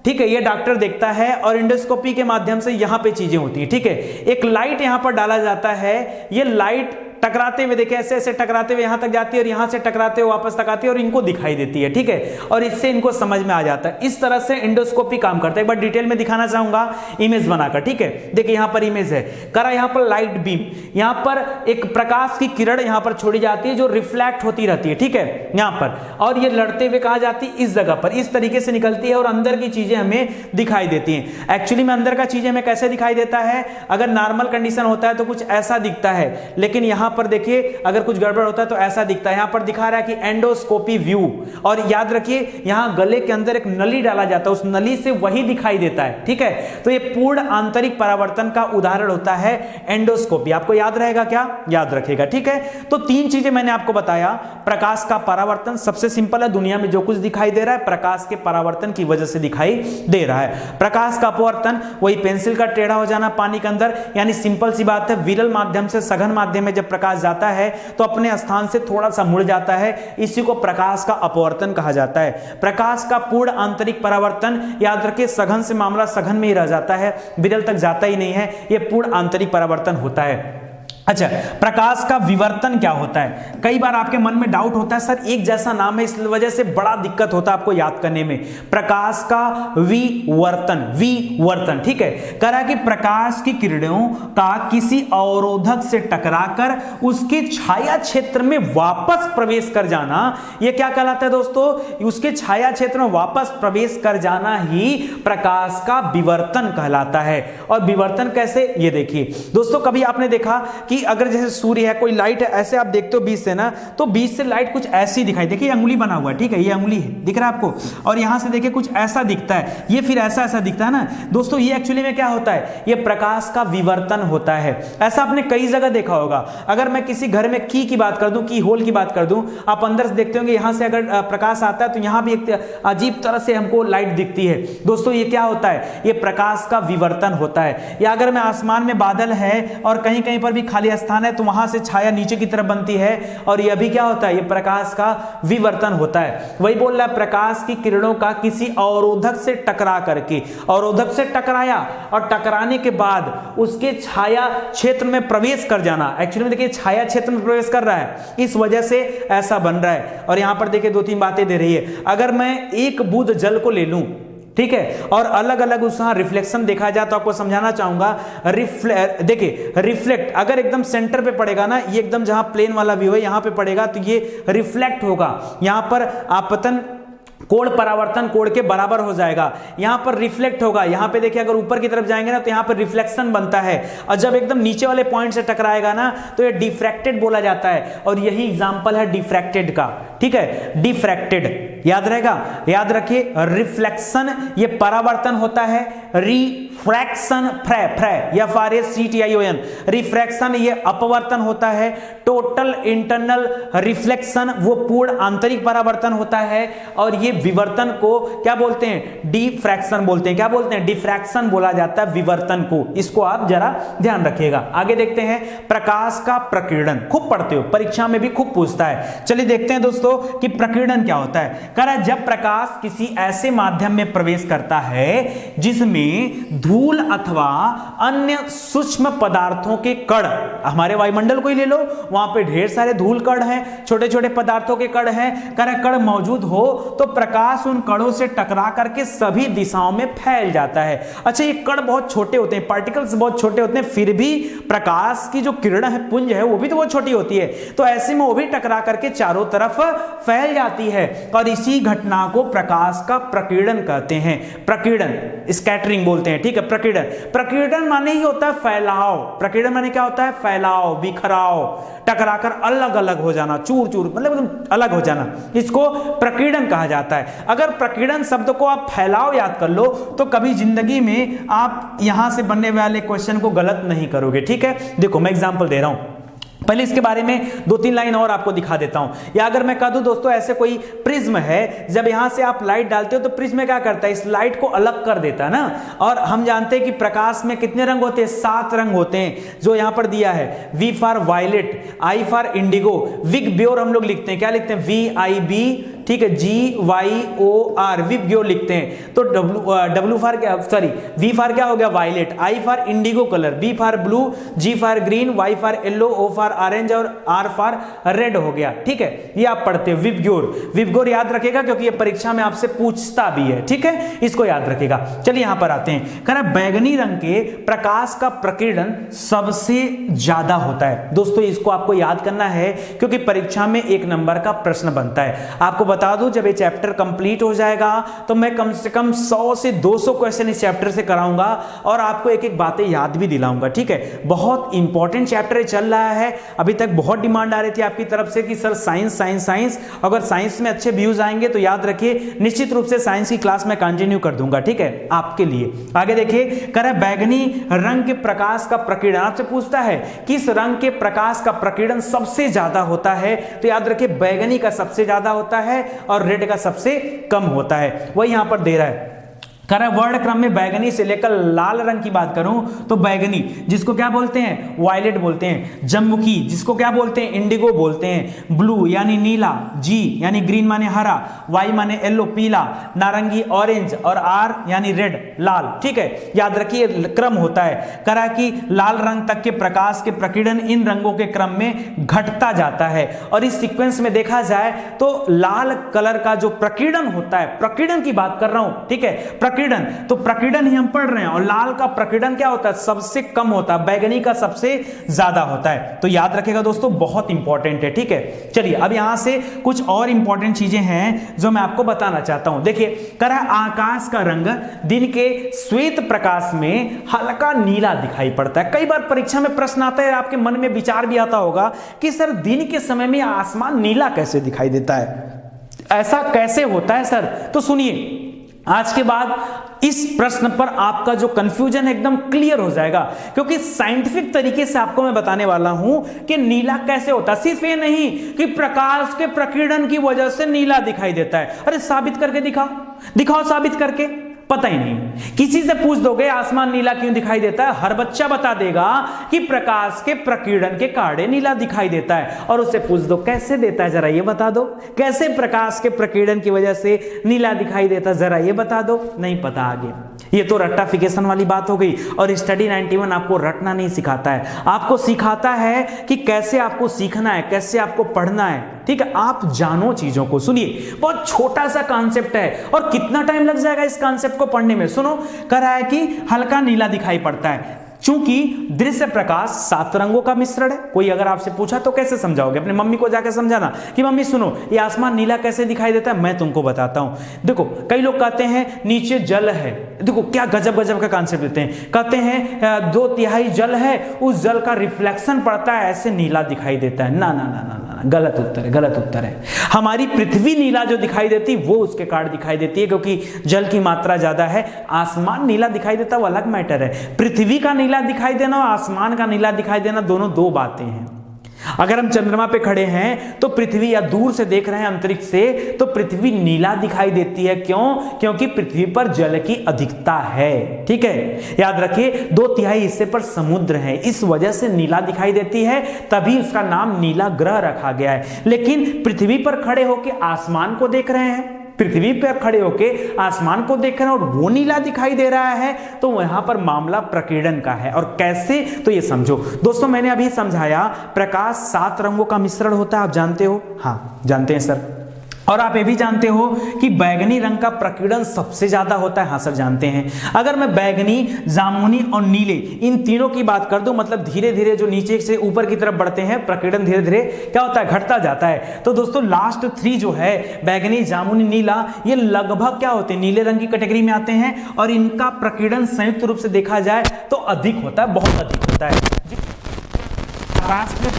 ठीक है, ये डॉक्टर देखता है और इंडोस्कोपी के माध्यम से यहां पे चीजें होती हैं, ठीक है, एक लाइट यहां पर डाला जाता है, ये लाइट टकराते हुए देखिए ऐसे ऐसे टकराते हुए यहां तक जाती है और यहां से टकराते हुए वापस तक आती है और इनको दिखाई देती है, ठीक है, और इससे इनको समझ में आ जाता है। इस तरह से इंडोस्कोपी काम करता है। एक बार डिटेल में दिखाना चाहूंगा इमेज बनाकर, ठीक है, देखिए यहां पर इमेज है, करा यहां पर लाइट बीम, यहां पर एक प्रकाश की किरण यहां पर छोड़ी जाती है जो रिफ्लेक्ट होती रहती है, ठीक है, यहां पर, और ये लड़ते हुए कहां जाती है? इस जगह पर, इस तरीके से निकलती है और अंदर की चीजें हमें दिखाई देती हैं। एक्चुअली में अंदर का चीजें हमें कैसे दिखाई देता है? अगर नॉर्मल कंडीशन होता है तो कुछ ऐसा दिखता है, लेकिन यहां पर देखिए अगर कुछ गड़बड़ होता है तो ऐसा दिखता है। यहां पर दिखा रहा है कि एंडोस्कोपी व्यू, और याद रखिए यहां गले के अंदर एक नली डाला जाता है, उस नली से वही दिखाई देता है, ठीक है, तो ये पूर्ण आंतरिक परावर्तन का उदाहरण होता है एंडोस्कोपी। आपको याद रहेगा क्या? याद रखेगा, ठीक है। तो तीन चीजें मैंने आपको बताया। प्रकाश का परावर्तन सबसे सिंपल है, दुनिया में जो कुछ दिखाई दे रहा है प्रकाश के परावर्तन की वजह से दिखाई दे रहा है। प्रकाश का अपवर्तन वही पेंसिल का टेढ़ा हो जाना पानी के अंदर, यानी सिंपल सी बात है, विरल माध्यम से सघन माध्यम में जब प्रकाश जाता है तो अपने स्थान से थोड़ा सा मुड़ जाता है, इसी को प्रकाश का अपवर्तन कहा जाता है। प्रकाश का पूर्ण आंतरिक परावर्तन याद रखिए सघन से मामला सघन में ही रह जाता है, विरल तक जाता ही नहीं है, यह पूर्ण आंतरिक परावर्तन होता है। अच्छा, प्रकाश का विवर्तन क्या होता है? कई बार आपके मन में डाउट होता है सर एक जैसा नाम है इस वजह से बड़ा दिक्कत होता है आपको याद करने में। प्रकाश का विवर्तन, ठीक है। कह रहा है कि प्रकाश की किरणों का किसी अवरोधक से टकराकर उसके छाया क्षेत्र में वापस प्रवेश कर जाना, यह क्या कहलाता है दोस्तों? उसके छाया क्षेत्र में वापस प्रवेश कर जाना ही प्रकाश का विवर्तन कहलाता है। और विवर्तन कैसे, ये देखिए दोस्तों, कभी आपने देखा कि अगर जैसे सूर्य है, कोई लाइट है, ऐसे आप देखते हो बीच से ना, तो बीच से लाइट कुछ ऐसी दिखाई, देखिए अंगुली बना हुआ है, ठीक है, ये अंगुली है, दिख रहा है आपको, और यहां से देखिए कुछ ऐसा दिखता है, ये फिर ऐसा ऐसा दिखता है ना दोस्तों, ये एक्चुअली में क्या होता है? ये प्रकाश का विवर्तन होता है। ऐसा आपने कई जगह देखा होगा। अगर मैं किसी घर में की बात कर दूं, की होल की बात कर दूं, आप अंदर से देखते होंगे यहां से अगर प्रकाश आता है तो यहां भी एक अजीब तरह से हमको लाइट दिखती है। दोस्तों ये क्या होता है? ये प्रकाश का विवर्तन होता है। या अगर मैं आसमान में बादल है और कहीं कहीं पर भी खाली स्थान है तो वहां से छाया नीचे की तरफ बनती है, और यह भी क्या होता है? ये प्रकाश का विवर्तन होता है। वही बोल रहा है, प्रकाश की किरणों का किसी अवरोधक से टकरा करके, अवरोधक से टकराया और टकराने के बाद उसके छाया क्षेत्र में प्रवेश कर जाना। एक्चुअली में देखिए छाया क्षेत्र में प्रवेश कर रहा है, इस वजह से ऐसा बन रहा है। और यहां पर देखिए 2-3 बातें दे रही है। अगर मैं एक बूंद जल को ले लूं, ठीक है, और अलग अलग उसका रिफ्लेक्शन देखा जाए तो आपको समझाना चाहूंगा। देखिए रिफ्लेक्ट अगर एकदम सेंटर पे पड़ेगा ना, ये एकदम जहां प्लेन वाला व्यू है यहां पे पड़ेगा तो ये रिफ्लेक्ट होगा, यहां पर आपतन कोण परावर्तन कोण के बराबर हो जाएगा, यहां पर रिफ्लेक्ट होगा। यहां पे देखिए अगर ऊपर की तरफ जाएंगे ना तो यहां पर रिफ्लेक्शन बनता है, और जब एकदम नीचे वाले पॉइंट से टकराएगा ना तो ये डिफ्रैक्टेड बोला जाता है। और यही एग्जांपल है डिफ्रैक्टेड का, ठीक है, डिफ्रैक्टेड याद रहेगा, याद रखिए। रिफ्लेक्शन ये परावर्तन होता है, रिफ्रैक्शन FRACTION रिफ्रैक्शन ये अपवर्तन होता है, टोटल इंटरनल रिफ्लेक्शन वो पूर्ण आंतरिक परावर्तन होता है, और ये विवर्तन को क्या बोलते हैं? डिफ्रैक्शन बोलते हैं। क्या बोलते हैं? डिफ्रैक्शन बोला जाता है विवर्तन को। इसको आप जरा ध्यान रखिएगा। आगे देखते हैं प्रकाश का प्रकीर्णन। खूब पढ़ते हो, परीक्षा में भी खूब पूछता है। चलिए देखते हैं दोस्तों कि प्रकीर्णन क्या होता है। कह रहा है जब प्रकाश किसी ऐसे माध्यम में प्रवेश करता है जिसमें धूल अथवा अन्य सूक्ष्म पदार्थों के कण, हमारे वायुमंडल को ही ले लो, वहां पे ढेर सारे धूल कण हैं, छोटे छोटे पदार्थों के कण हैं, कण कण मौजूद हो तो प्रकाश उन कणों से टकरा करके सभी दिशाओं में फैल जाता है। अच्छा, ये कण बहुत छोटे होते हैं, पार्टिकल्स बहुत छोटे होते हैं, फिर भी प्रकाश की जो किरण है, पुंज है, वो भी तो बहुत छोटी होती है, तो ऐसे में वो भी टकरा करके चारों तरफ फैल जाती है, और इसी घटना को प्रकाश का प्रकीर्णन कहते हैं। प्रकीर्णन स्कैटरिंग बोलते हैं, ठीक है। प्रकीर्णन, प्रकीर्णन माने ही होता है फैलाव। प्रकीर्णन माने क्या होता है? फैलाव, बिखराव, टकराकर अलग अलग हो जाना, चूर चूर, मतलब अलग हो जाना, इसको प्रकीर्णन कहा जाता है। अगर प्रकीर्णन शब्द को आप फैलाव याद कर लो तो कभी जिंदगी में आप यहां से बनने वाले क्वेश्चन को गलत नहीं करोगे, ठीक है। देखो मैं एग्जांपल दे रहा हूं, पहले इसके बारे में 2-3 लाइन और आपको दिखा देता हूं। या अगर मैं कह दूं दोस्तों, ऐसे कोई प्रिज्म है, जब यहां से आप लाइट डालते हो तो प्रिज्म क्या करता है? इस लाइट को अलग कर देता है ना। और हम जानते हैं कि प्रकाश में कितने रंग होते हैं? 7 रंग होते हैं, जो यहां पर दिया है। V for violet, I for indigo, विगब्योर हम लोग लिखते हैं, क्या लिखते हैं? VIB, ठीक है, GYOR, विगब्योर लिखते हैं। तो W फॉर क्या, सॉरी V फॉर क्या हो गया? Violet, I for indigo colour, B for blue, G for green, Y for yellow, O for orange और R फॉर रेड हो गया, ठीक है। ये आप पढ़ते हो विबग्योर। विबग्योर याद रखेगा क्योंकि ये परीक्षा में आपसे पूछता भी है, ठीक है, इसको याद रखेगा। चलिए यहां पर आते हैं। कह रहा है बैगनी रंग के प्रकाश का प्रकीर्णन सबसे ज्यादा होता है। दोस्तों इसको आपको याद करना है क्योंकि परीक्षा में 1 नंबर का प्रश्न बनता है। आपको बता दूं, जब ये चैप्टर कंप्लीट हो जाएगा तो मैं कम से कम 100 से 200 क्वेश्चन इस चैप्टर से कराऊंगा और आपको एक एक बातें याद भी दिलाऊंगा, ठीक है। बहुत इंपॉर्टेंट चैप्टर चल रहा है। अभी तक बहुत डिमांड आ रही थी आपकी तरफ से कि सर साइंस साइंस साइंस, अगर साइंस में अच्छे व्यूज आएंगे तो याद रखिए निश्चित रूप से साइंस की क्लास में कंटिन्यू कर दूंगा, ठीक है, आपके लिए। आगे देखिए, कह रहा है बैगनी रंग के प्रकाश का प्रकीर्णन, आपसे पूछता है किस रंग के प्रकाश का प्रकीर्णन सबसे ज्यादा होता है, तो याद रखिए बैगनी का सबसे ज्यादा होता है और रेड का सबसे कम होता है। वही यहां पर दे रहा है कह रहा है वर्ड क्रम में बैगनी से लेकर लाल रंग की बात करूं तो बैगनी जिसको क्या बोलते हैं, वायलेट बोलते हैं। जम्बुकी जिसको क्या बोलते हैं, इंडिगो बोलते हैं। ब्लू यानी नीला, जी यानी ग्रीन माने हरा, वाई माने येलो पीला, नारंगी ऑरेंज, और आर यानी रेड लाल। ठीक है, याद रखिए क्रम होता है। कह रहा है कि लाल रंग तक के प्रकाश के प्रकीर्णन इन रंगों के क्रम में घटता जाता है। और इस सीक्वेंस में देखा जाए तो लाल कलर का जो प्रकीर्णन होता है, प्रकीर्णन की बात कर रहा हूं, ठीक है, प्रकीर्णन, तो प्रकीर्णन ही हम पढ़ रहे हैं। और लाल का प्रकीर्णन क्या होता है, सबसे कम होता है, बैगनी का सबसे ज्यादा होता है। तो याद रखिएगा दोस्तों, बहुत इंपॉर्टेंट है। ठीक है, चलिए अब यहां से कुछ और इंपॉर्टेंट चीजें हैं जो मैं आपको बताना चाहता हूं। देखिए, कह रहा है आकाश का रंग दिन के श्वेत प्रकाश में हल्का नीला दिखाई पड़ता है। कई बार परीक्षा में प्रश्न आता है, आपके मन में विचार भी आता होगा कि सर दिन के समय में आसमान नीला कैसे दिखाई देता है, ऐसा कैसे होता है सर? तो सुनिए, आज के बाद इस प्रश्न पर आपका जो कंफ्यूजन है एकदम क्लियर हो जाएगा, क्योंकि साइंटिफिक तरीके से आपको मैं बताने वाला हूं कि नीला कैसे होता है। सिर्फ ये नहीं कि प्रकाश के प्रकीर्णन की वजह से नीला दिखाई देता है। अरे साबित करके दिखाओ, दिखाओ साबित करके। पता ही नहीं, किसी से पूछ दोगे आसमान नीला क्यों दिखाई देता है, हर बच्चा बता देगा कि प्रकाश के प्रकीर्णन के कारण नीला दिखाई देता है। और उससे पूछ दो कैसे देता है, जरा ये बता दो, कैसे प्रकाश के प्रकीर्णन की वजह से नीला दिखाई देता है, जरा ये बता दो। नहीं पता आगे। ये तो रट्टाफिकेशन वाली बात हो गई। और स्टडी 91 आपको रटना नहीं सिखाता है, आपको सिखाता है कि कैसे आपको सीखना है, कैसे आपको पढ़ना है। ठीक है, आप जानो चीजों को। सुनिए, बहुत छोटा सा कॉन्सेप्ट है और कितना टाइम लग जाएगा इस कॉन्सेप्ट को पढ़ने में। सुनो, कह रहा है कि हल्का नीला दिखाई पड़ता है चूंकि दृश्य प्रकाश 7 रंगों का मिश्रण है। कोई अगर आपसे पूछा तो कैसे समझाओगे? अपने मम्मी को जाकर समझाना कि मम्मी सुनो, ये आसमान नीला कैसे दिखाई देता है, मैं तुमको बताता हूं। देखो, कई लोग कहते हैं नीचे जल है। देखो क्या गजब गजब का कॉन्सेप्ट देते हैं। कहते हैं 2/3 जल है, उस जल का रिफ्लेक्शन पड़ता है, ऐसे नीला दिखाई देता है। ना ना ना ना ना, गलत उत्तर है, गलत उत्तर है। हमारी पृथ्वी नीला जो दिखाई देती वो उसके कारण दिखाई देती है, क्योंकि जल की मात्रा ज्यादा है। आसमान नीला दिखाई देता वो अलग मैटर है। पृथ्वी का नीला दिखाई देना और आसमान का नीला दिखाई देना दोनों दो बातें हैं। अगर हम चंद्रमा पे खड़े हैं तो पृथ्वी, या दूर से देख रहे हैं अंतरिक्ष से, तो पृथ्वी नीला दिखाई देती है। क्यों? क्योंकि पृथ्वी पर जल की अधिकता है। ठीक है, याद रखिए 2/3 हिस्से पर समुद्र है, इस वजह से नीला दिखाई देती है, तभी उसका नाम नीला ग्रह रखा गया है। लेकिन पृथ्वी पर खड़े होकर आसमान को देख रहे हैं, पृथ्वी पर खड़े होके आसमान को देख रहे हैं और वो नीला दिखाई दे रहा है, तो वहां पर मामला प्रकीर्णन का है। और कैसे, तो ये समझो दोस्तों, मैंने अभी समझाया प्रकाश 7 रंगों का मिश्रण होता है, आप जानते हो? हाँ जानते हैं सर। और आप ये भी जानते हो कि बैगनी रंग का प्रकीर्णन सबसे ज्यादा होता है। हाँ सर जानते हैं। अगर मैं बैगनी, जामुनी और नीले इन तीनों की बात कर दूं, मतलब धीरे धीरे जो नीचे से ऊपर की तरफ बढ़ते हैं, प्रकीर्णन धीरे धीरे क्या होता है, घटता जाता है। तो दोस्तों लास्ट 3 जो है, बैगनी, जामुनी, नीला, ये लगभग क्या होते हैं, नीले रंग की कैटेगरी में आते हैं। और इनका प्रकीर्णन संयुक्त रूप से देखा जाए तो अधिक होता है, बहुत अधिक होता है। आकाश में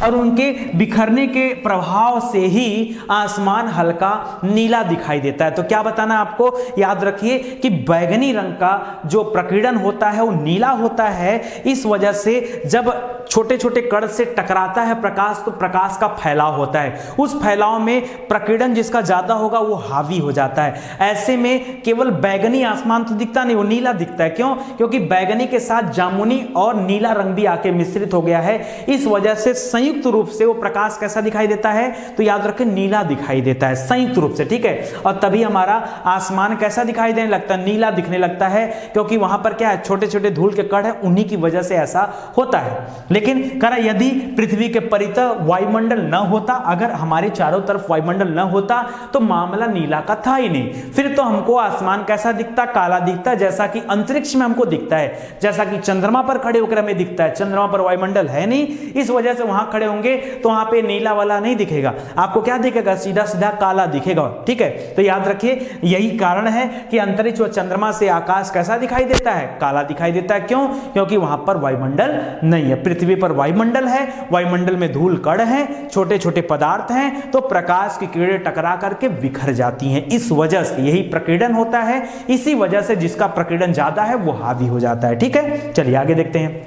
और उनके बिखरने के प्रभाव से ही आसमान हल्का नीला दिखाई देता है। तो क्या बताना आपको, याद रखिए कि बैगनी रंग का जो प्रकीर्णन होता है वो नीला होता है। इस वजह से जब छोटे छोटे कण से टकराता है प्रकाश, तो प्रकाश का फैलाव होता है। उस फैलाव में प्रकीर्णन जिसका ज्यादा होगा वो हावी हो जाता है। ऐसे में केवल बैगनी आसमान तो दिखता नहीं, वो नीला दिखता है। क्यों? क्योंकि बैगनी के साथ जामुनी और नीला रंग भी आके मिश्रित हो गया है। इस वजह से संयुक्त रूप से वो प्रकाश कैसा दिखाई देता है, तो याद रखें नीला दिखाई देता है संयुक्त रूप से। ठीक है, और तभी हमारा आसमान कैसा दिखाई देने लगता है, नीला दिखने लगता है, क्योंकि वहां पर क्या है, छोटे छोटे धूल के कण है, उन्हीं की वजह से ऐसा होता है। लेकिन करा यदि पृथ्वी के परितः वायुमंडल न होता, अगर हमारे चारों तरफ वायुमंडल न होता, तो मामला नीला का था ही नहीं। फिर तो हमको आसमान कैसा दिखता, काला दिखता, जैसा कि अंतरिक्ष में हमको दिखता है, जैसा कि चंद्रमा पर खड़े होकर हमें दिखता है। चंद्रमा पर वायुमंडल है नहीं, इस वजह से वहां खड़े होंगे तो वहां पे नीला वाला नहीं दिखेगा, आपको क्या दिखेगा, सीधा सीधा काला दिखेगा। ठीक है, तो याद रखिए यही कारण है कि अंतरिक्ष व चंद्रमा से आकाश कैसा दिखाई देता है, काला दिखाई देता है। क्यों? क्योंकि वहां पर वायुमंडल नहीं है। पृथ्वी पर वायुमंडल है, वायुमंडल में धूल कण है, छोटे छोटे पदार्थ हैं, तो प्रकाश की किरणें टकरा करके बिखर जाती हैं। इस वजह से यही प्रकीर्णन होता है। इसी वजह से जिसका प्रकीर्णन ज्यादा है वो हावी हो जाता है। ठीक है, चलिए आगे देखते हैं।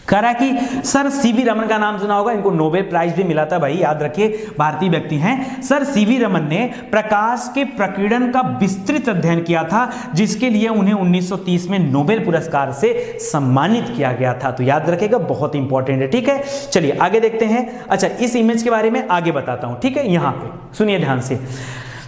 कह रहा है कि सर सीवी रमन का नाम सुना होगा, इनको नोबेल प्राइज भी मिला था भाई, याद रखिए भारतीय व्यक्ति हैं। सर सीवी रमन ने प्रकाश के प्रकीर्णन का विस्तृत अध्ययन किया था, जिसके लिए उन्हें 1930 में नोबेल पुरस्कार से सम्मानित किया गया था। तो याद रखिएगा, बहुत इंपॉर्टेंट है। ठीक है, चलिए आगे देखते हैं। अच्छा, इस इमेज के बारे में आगे बताता हूं। ठीक है, यहां पे सुनिए ध्यान से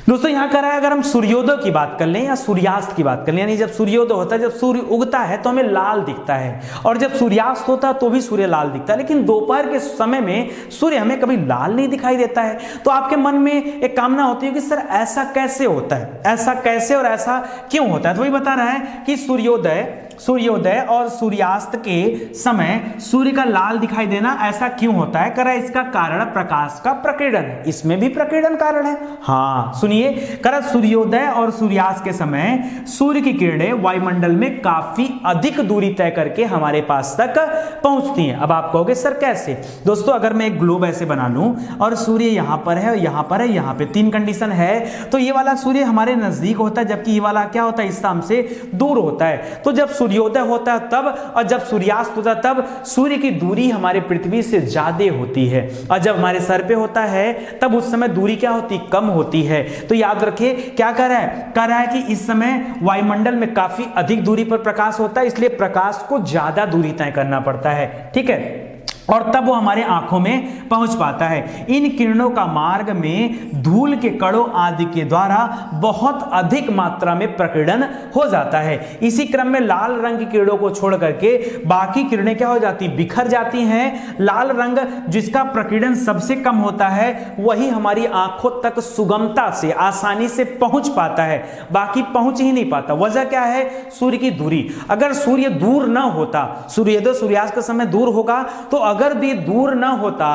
दोस्तों। यहां कह रहा है अगर हम सूर्योदय की बात कर लें या सूर्यास्त की बात कर लें, यानी जब सूर्योदय होता है, जब सूर्य उगता है तो हमें लाल दिखता है, और जब सूर्यास्त होता है तो भी सूर्य लाल दिखता है, लेकिन दोपहर के समय में सूर्य हमें कभी लाल नहीं दिखाई देता है। तो आपके मन में एक कामना होती है कि सर ऐसा कैसे होता है, ऐसा कैसे और ऐसा क्यों होता है। तो वही बता रहा है कि सूर्योदय और सूर्यास्त के समय सूर्य का लाल दिखाई देना ऐसा क्यों होता है। करा इसका कारण प्रकाश का प्रकीर्णन है, इसमें भी प्रकीर्णन कारण है। हाँ सुनिए, करा सूर्योदय और सूर्यास्त के समय सूर्य की किरणें वायुमंडल में काफी अधिक दूरी तय करके हमारे पास तक पहुंचती हैं। अब आप कहोगे सर कैसे। दोस्तों, अगर मैं एक ग्लोब ऐसे बना लूं और सूर्य यहां पर है, यहां पर है, यहां पे, तीन कंडीशन है, तो ये वाला सूर्य हमारे नजदीक होता है, जबकि ये वाला क्या होता है, इस हमसे दूर होता है। तो जब सूर्योदय होता है तब, और जब सूर्यास्त होता है तब सूर्य की दूरी हमारे पृथ्वी से ज्यादा होती है, और जब हमारे सर पे होता है तब उस समय दूरी क्या होती, कम होती है। तो याद रखिए क्या कर रहा है कि इस समय वायुमंडल में काफी अधिक दूरी पर प्रकाश होता है, इसलिए प्रकाश को ज्यादा दूरी तय करना पड़ता है। ठीक है, और तब वो हमारे आंखों में पहुंच पाता है। इन किरणों का मार्ग में धूल के कणों आदि के द्वारा बहुत अधिक मात्रा में प्रकीर्णन हो जाता है। इसी क्रम में लाल रंग की किरणों को छोड़ करके बाकी किरणें क्या हो जाती, बिखर जाती हैं। लाल रंग जिसका प्रकीर्णन सबसे कम होता है वही हमारी आंखों तक सुगमता से, आसानी से पहुंच पाता है, बाकी पहुंच ही नहीं पाता। वजह क्या है, सूर्य की दूरी। अगर सूर्य दूर ना होता, सूर्योदय सूर्यास्त का समय दूर होगा, तो अगर भी दूर ना होता,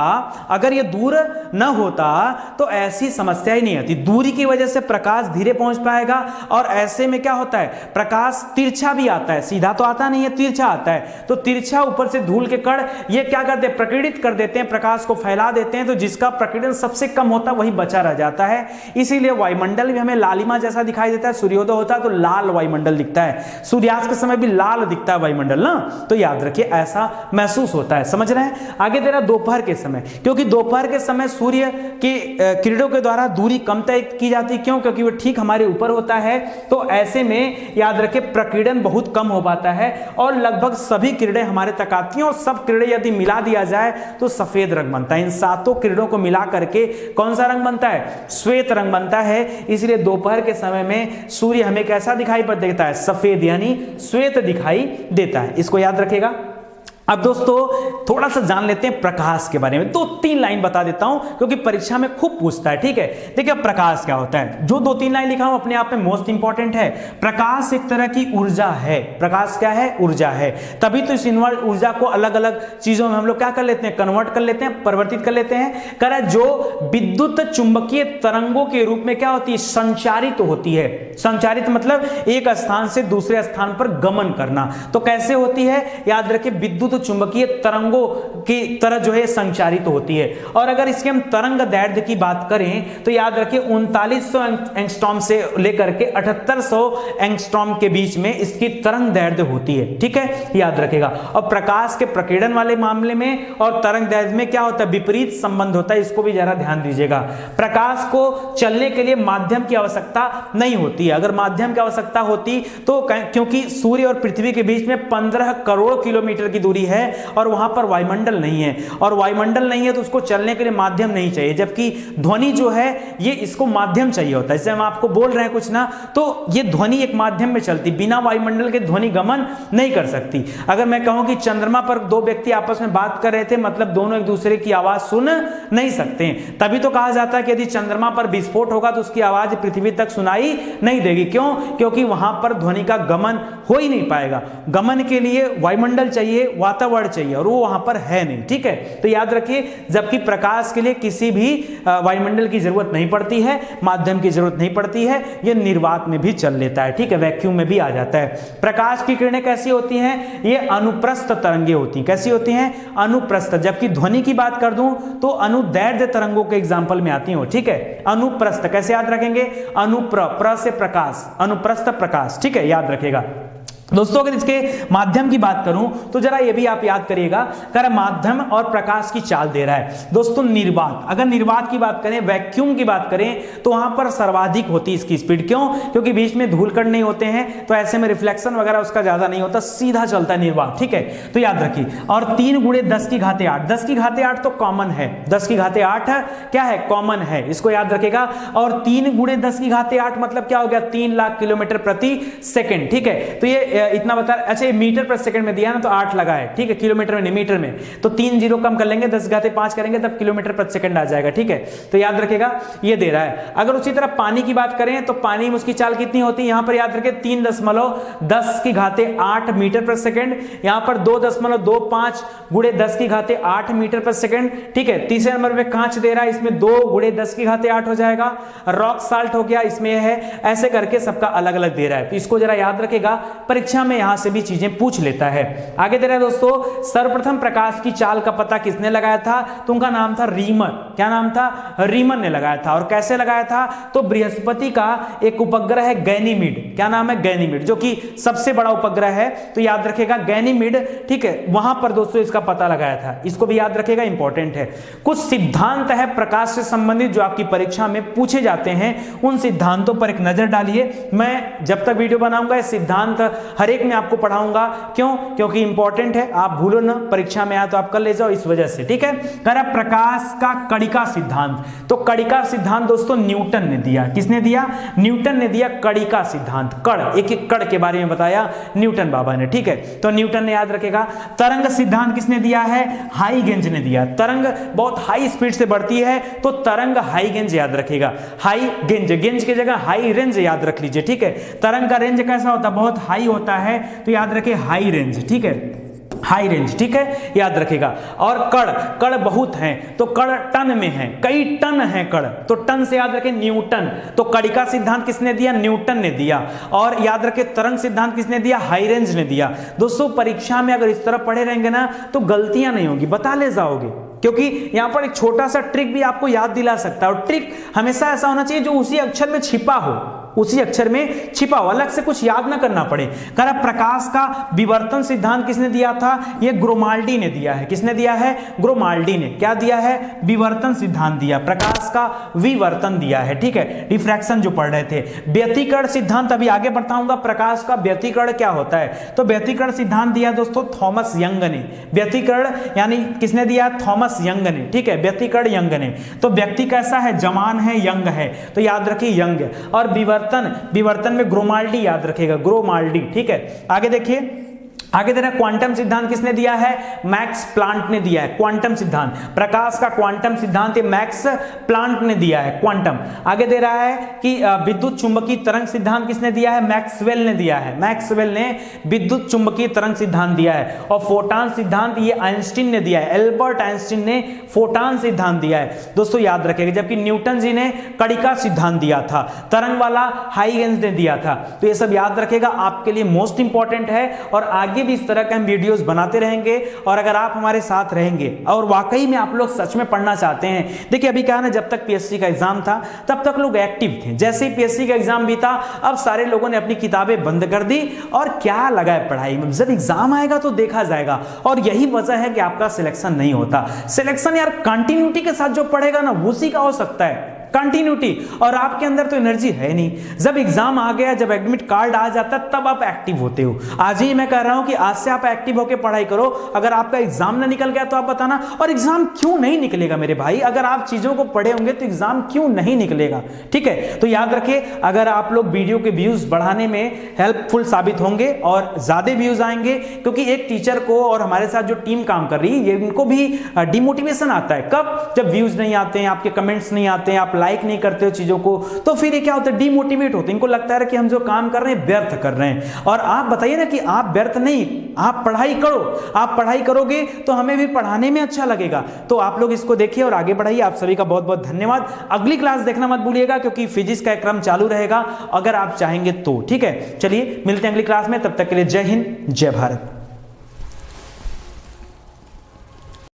अगर ये दूर ना होता तो ऐसी समस्या ही नहीं आती। दूरी की वजह से प्रकाश धीरे पहुंच पाएगा, और ऐसे में क्या होता है, प्रकाश तिरछा भी आता है, सीधा तो आता नहीं है, तिरछा आता है। तो तिरछा ऊपर से धूल के कण ये क्या करते हैं, प्रकीर्णित कर देते हैं, प्रकाश को फैला देते हैं। तो जिसका प्रकीर्णन सबसे कम होता है वही बचा रह जाता है। इसीलिए वायुमंडल भी हमें लालिमा जैसा दिखाई देता है। सूर्योदय होता है तो लाल वायुमंडल दिखता है, सूर्यास्त के समय भी लाल दिखता है वायुमंडल ना। तो याद रखिए ऐसा महसूस होता है, समझ रहे हैं। आगे दे रहा दोपहर के समय, क्योंकि दोपहर के समय सूर्य की किरणों के द्वारा दूरी कम तय की जाती है। क्यों, क्योंकि वो ठीक हमारे ऊपर होता है। तो ऐसे में याद रखिए प्रकीर्णन बहुत कम हो पाता है, और लगभग सभी किरणें हमारे तक आती हैं, और सब किरणें यदि मिला दिया जाए तो सफेद रंग बनता है। इन सातों किरणों को मिला करके कौन सा रंग बनता है, श्वेत रंग बनता है। इसलिए दोपहर के समय में सूर्य हमें कैसा दिखाई देता है, सफेद यानी श्वेत दिखाई देता है। इसको याद रखिएगा। अब दोस्तों थोड़ा सा जान लेते हैं प्रकाश के बारे में। 2-3 लाइन बता देता हूं, क्योंकि परीक्षा में खूब पूछता है। ठीक है, देखिए प्रकाश क्या होता है। जो 2-3 लाइन लिखा हूं अपने आप में मोस्ट इंपॉर्टेंट है। प्रकाश एक तरह की ऊर्जा है। प्रकाश क्या है, ऊर्जा है। तभी तो इस ऊर्जा को अलग अलग चीजों में हम लोग क्या कर लेते हैं, कन्वर्ट कर लेते हैं, परिवर्तित कर लेते हैं। कह रहा है जो विद्युत चुंबकीय तरंगों के रूप में क्या होती है, संचारित होती है। संचारित मतलब एक स्थान से दूसरे स्थान पर गमन करना। तो कैसे होती है, याद रखिए विद्युत चुंबकीय तरंगों की तरह जो है संचारित होती है। और अगर इसके हम तरंग दैर्ध्य की बात करें तो याद रखिए 3900 एंगस्ट्रॉम से लेकर के 7800 एंगस्ट्रॉम के बीच में इसकी तरंग दैर्ध्य होती है। ठीक है, याद रखिएगा। और प्रकाश के प्रकीर्णन वाले मामले में और तरंग दैर्ध्य में क्या होता है, विपरीत संबंध होता है। इसको भी जरा ध्यान दीजिएगा। प्रकाश को चलने के लिए माध्यम की आवश्यकता नहीं होती है। अगर माध्यम की आवश्यकता होती तो, क्योंकि सूर्य और पृथ्वी के बीच में 15 करोड़ किलोमीटर की दूरी है, और वहां पर वायुमंडल नहीं है, और वायुमंडल नहीं है तो उसको चलने के लिए माध्यम नहीं चाहिए। जबकि ध्वनि जो है ये इसको माध्यम चाहिए होता है। जैसे हम आपको बोल रहे हैं कुछ ना, तो ये ध्वनि एक माध्यम में चलती, बिना वायुमंडल के ध्वनि गमन नहीं कर सकती। अगर मैं कहूं कि चंद्रमा पर 2 व्यक्ति आपस में बात कर रहे थे, मतलब दोनों एक दूसरे की आवाज सुन नहीं सकते। तभी तो कहा जाता है कि यदि चंद्रमा पर विस्फोट होगा तो उसकी आवाज पृथ्वी तक सुनाई नहीं देगी। क्यों, क्योंकि वहां पर ध्वनि का गमन हो ही नहीं पाएगा। गमन के लिए वायुमंडल चाहिए, वातावरण चाहिए, और वो वहां पर है नहीं। ठीक है, तो याद रखिए जबकि प्रकाश के लिए किसी भी वायुमंडल की जरूरत नहीं पड़ती है, माध्यम की जरूरत नहीं पड़ती है, ये निर्वात में भी चल लेता है। ठीक है, वैक्यूम में भी आ जाता है। प्रकाश की किरणें कैसी होती हैं, ये अनुप्रस्थ तरंगे होती हैं। कैसी होती हैं, अनुप्रस्थ। जबकि ध्वनि की बात कर दूं तो अनुदैर्ध्य तरंगों के एग्जांपल में आती हो। ठीक है, अनुप्रस्थ कैसे याद रखेंगे, अनुप्र, प्र से प्रकाश, अनुप्रस्थ प्रकाश। ठीक है, याद रखेगा। दोस्तों अगर इसके माध्यम की बात करूं तो जरा ये भी आप याद करिएगा, कर माध्यम और प्रकाश की चाल दे रहा है। दोस्तों निर्वात, अगर निर्वात की बात करें, वैक्यूम की बात करें तो वहां पर सर्वाधिक होती है इसकी स्पीड। क्यों? क्योंकि बीच में धूलकण नहीं होते हैं, तो ऐसे में रिफ्लेक्शन वगैरह उसका ज्यादा नहीं होता, सीधा चलता है निर्वात। ठीक है, तो याद रखिए। और 3 × 10⁸, 10⁸ तो कॉमन है, 10⁸ क्या है? कॉमन है, इसको याद रखेगा। और 3 × 10⁸ मतलब क्या हो गया? 3 लाख किलोमीटर प्रति सेकेंड। ठीक है, तो ये इतना बता। अच्छा ये मीटर पर सेकंड में दिया ना, तो 8 लगा है। ठीक है, किलोमीटर में नहीं, मीटर में। तो 3 जीरो कम कर लेंगे, 10⁵5 करेंगे तब किलोमीटर प्रति सेकंड आ जाएगा। ठीक है, तो याद रखेगा ये दे रहा है। अगर उसी तरह पानी की बात करें तो पानी में उसकी चाल कितनी होती है? यहां पर याद रखें 3.10⁸ मीटर पर सेकंड, यहां पर 2.25 × 10⁸ मीटर पर सेकंड। ठीक है, तीसरे नंबर पे कांच दे रहा है, इसमें 2 × 10⁸ हो जाएगा। रॉक साल्ट हो गया, इसमें है। ऐसे करके सबका अलग अलग दे रहा है, तो इसको जरा याद रखेगा, परीक्षा में यहां से भी चीजें पूछ लेता है। आगे दे रहा है दोस्तों, सर्वप्रथम प्रकाश की चाल का पता किसने लगाया था? तो उनका नाम था रीमन। क्या नाम था? रीमन ने लगाया था। और कैसे लगाया था? तो बृहस्पति का एक उपग्रह है गैनीमीड। क्या नाम है? गैनीमीड, जो कि सबसे बड़ा उपग्रह है, तो याद रखेगा गैनीमीड। ठीक है, वहां पर दोस्तों इसका पता लगाया था, इसको भी याद रखेगा, इंपॉर्टेंट है। कुछ सिद्धांत है प्रकाश से संबंधित जो आपकी परीक्षा में पूछे जाते हैं, उन सिद्धांतों पर एक नजर डालिए। मैं जब तक वीडियो बनाऊंगा ये सिद्धांत हर एक में आपको पढ़ाऊंगा। क्यों? क्योंकि इंपॉर्टेंट है, आप भूलो ना, परीक्षा में आया तो आप कर ले जाओ, इस वजह से। ठीक है, करा प्रकाश का कणिका सिद्धांत। तो कणिका सिद्धांत दोस्तों न्यूटन ने दिया। किसने दिया? न्यूटन ने दिया कणिका सिद्धांत। कण, एक कण के बारे में बताया न्यूटन बाबा ने। ठीक है, तो न्यूटन ने याद रखेगा। तरंग सिद्धांत किसने दिया है? हाइगेंज ने दिया। तरंग बहुत हाई स्पीड से बढ़ती है, तो तरंग हाइगेंज याद रखेगा। हाइगेंज, गेंज की जगह हाई रेंज याद रख लीजिए। ठीक है, तरंग का रेंज कैसा होता है? बहुत हाई होता है, तो याद रखे हाई रेंज। ठीक है, हाई रेंज। ठीक है, याद रखेगा। और कण, कण बहुत हैं, तो कण टन में हैं, कई टन हैं कण, तो टन से याद रखें न्यूटन। तो कणिका सिद्धांत किसने दिया? न्यूटन ने दिया। और याद रखें तरंग सिद्धांत किसने दिया? हाई रेंज ने दिया। दोस्तों परीक्षा में अगर इस तरह पढ़े रहेंगे ना तो गलतियां नहीं होगी, बता ले जाओगे, क्योंकि यहां पर एक छोटा सा ट्रिक भी आपको याद दिला सकता है। और ट्रिक हमेशा ऐसा होना चाहिए जो उसी अक्षर में छिपा हो, उसी अक्षर में छिपा हो, अलग से कुछ याद ना करना पड़े। करा प्रकाश का विवर्तन सिद्धांत किसने दिया था? ये ग्रोमाल्डी ने दिया है। किसने दिया है? ग्रोमाल्डी ने। क्या दिया है? विवर्तन सिद्धांत दिया, प्रकाश का विवर्तन दिया है। ठीक है, डिफ्रैक्शन जो पढ़ रहे थे। व्यतिकरण सिद्धांत अभी आगे बताऊंगा, प्रकाश का व्यतिकरण क्या होता है। तो व्यतिकरण सिद्धांत दिया दोस्तों थॉमस यंग ने। व्यतिकरण यानी किसने दिया? थॉमस यंग ने। ठीक है, व्यतिकरण यंग ने। तो व्यक्ति कैसा है? जवान है, यंग है, तो याद रखिए यंग। और विवर्तन में ग्रोमाल्डी याद रखेगा, ग्रोमाल्डी। ठीक है, आगे देखिए, आगे दे रहा है क्वांटम सिद्धांत किसने दिया है? मैक्स प्लांट ने दिया है। क्वांटम सिद्धांत, प्रकाश का क्वांटम सिद्धांत मैक्स प्लांट ने दिया है, क्वांटम। आगे दे रहा है कि विद्युत चुंबकीय तरंग सिद्धांत किसने दिया है? मैक्सवेल ने दिया है। मैक्सवेल ने विद्युत चुंबकीय तरंग सिद्धांत दिया है। और फोटॉन सिद्धांत ये आइंस्टीन ने दिया है, एल्बर्ट आइंस्टीन ने फोटॉन सिद्धांत दिया है। दोस्तों याद रखेगा, जबकि न्यूटन जी ने कणिका सिद्धांत दिया था, तरंग वाला हाइगेंस ने दिया था। तो ये सब याद रखेगा, आपके लिए मोस्ट इंपॉर्टेंट है। और आगे भी इस तरह के हम वीडियोस बनाते रहेंगे। और अगर आप हमारे साथ रहेंगे और वाकई में आप लोग सच में पढ़ना चाहते हैं, देखिए अभी क्या है ना, जब तक पीएससी का एग्जाम था तब तक लोग एक्टिव थे। जैसे ही पीएससी का एग्जाम बीता, अब सारे लोगों ने अपनी किताबें बंद कर दी और क्या लगा है पढ़ाई में। जब एग्जाम आएगा तो देखा जाएगा। और यही वजह है कि आपका सिलेक्शन नहीं होता। सिलेक्शन यार कंटिन्यूटी के साथ जो पढ़ेगा ना उसी का हो सकता है, कंटिन्यूटी। और आपके अंदर तो एनर्जी है नहीं। जब एग्जाम आ गया, जब एडमिट कार्ड आ जाता है, तब आप एक्टिव होते हो। आज ही मैं कह रहा हूं कि आज से आप एक्टिव होकर पढ़ाई करो। अगर आपका एग्जाम ना निकल गया तो आप बताना। और एग्जाम क्यों नहीं निकलेगा मेरे भाई? अगर आप चीजों को पढ़े होंगे तो एग्जाम क्यों नहीं निकलेगा? ठीक है, तो याद रखिए, अगर आप लोग वीडियो के व्यूज बढ़ाने में हेल्पफुल साबित होंगे और ज्यादा व्यूज आएंगे, क्योंकि एक टीचर को और हमारे साथ जो टीम काम कर रही है इनको भी डिमोटिवेशन आता है। कब? जब व्यूज नहीं आते हैं, आपके कमेंट्स नहीं आते हैं, आप लाइक नहीं करते हो चीजों को, तो फिर ये क्या होता है? डिमोटिवेट होते हैं। इनको लगता है कि हम जो काम कर रहे हैं व्यर्थ कर रहे हैं। और आप बताइए ना कि आप व्यर्थ नहीं, आप पढ़ाई करो। आप पढ़ाई करोगे तो हमें भी पढ़ाने में अच्छा लगेगा। तो आप लोग इसको देखिए और आगे बढ़ाइए। आप सभी का बहुत बहुत धन्यवाद। अगली क्लास देखना मत भूलिएगा, क्योंकि फिजिक्स का क्रम चालू रहेगा अगर आप चाहेंगे तो। ठीक है, चलिए मिलते हैं अगली क्लास में। तब तक के लिए जय हिंद, जय भारत।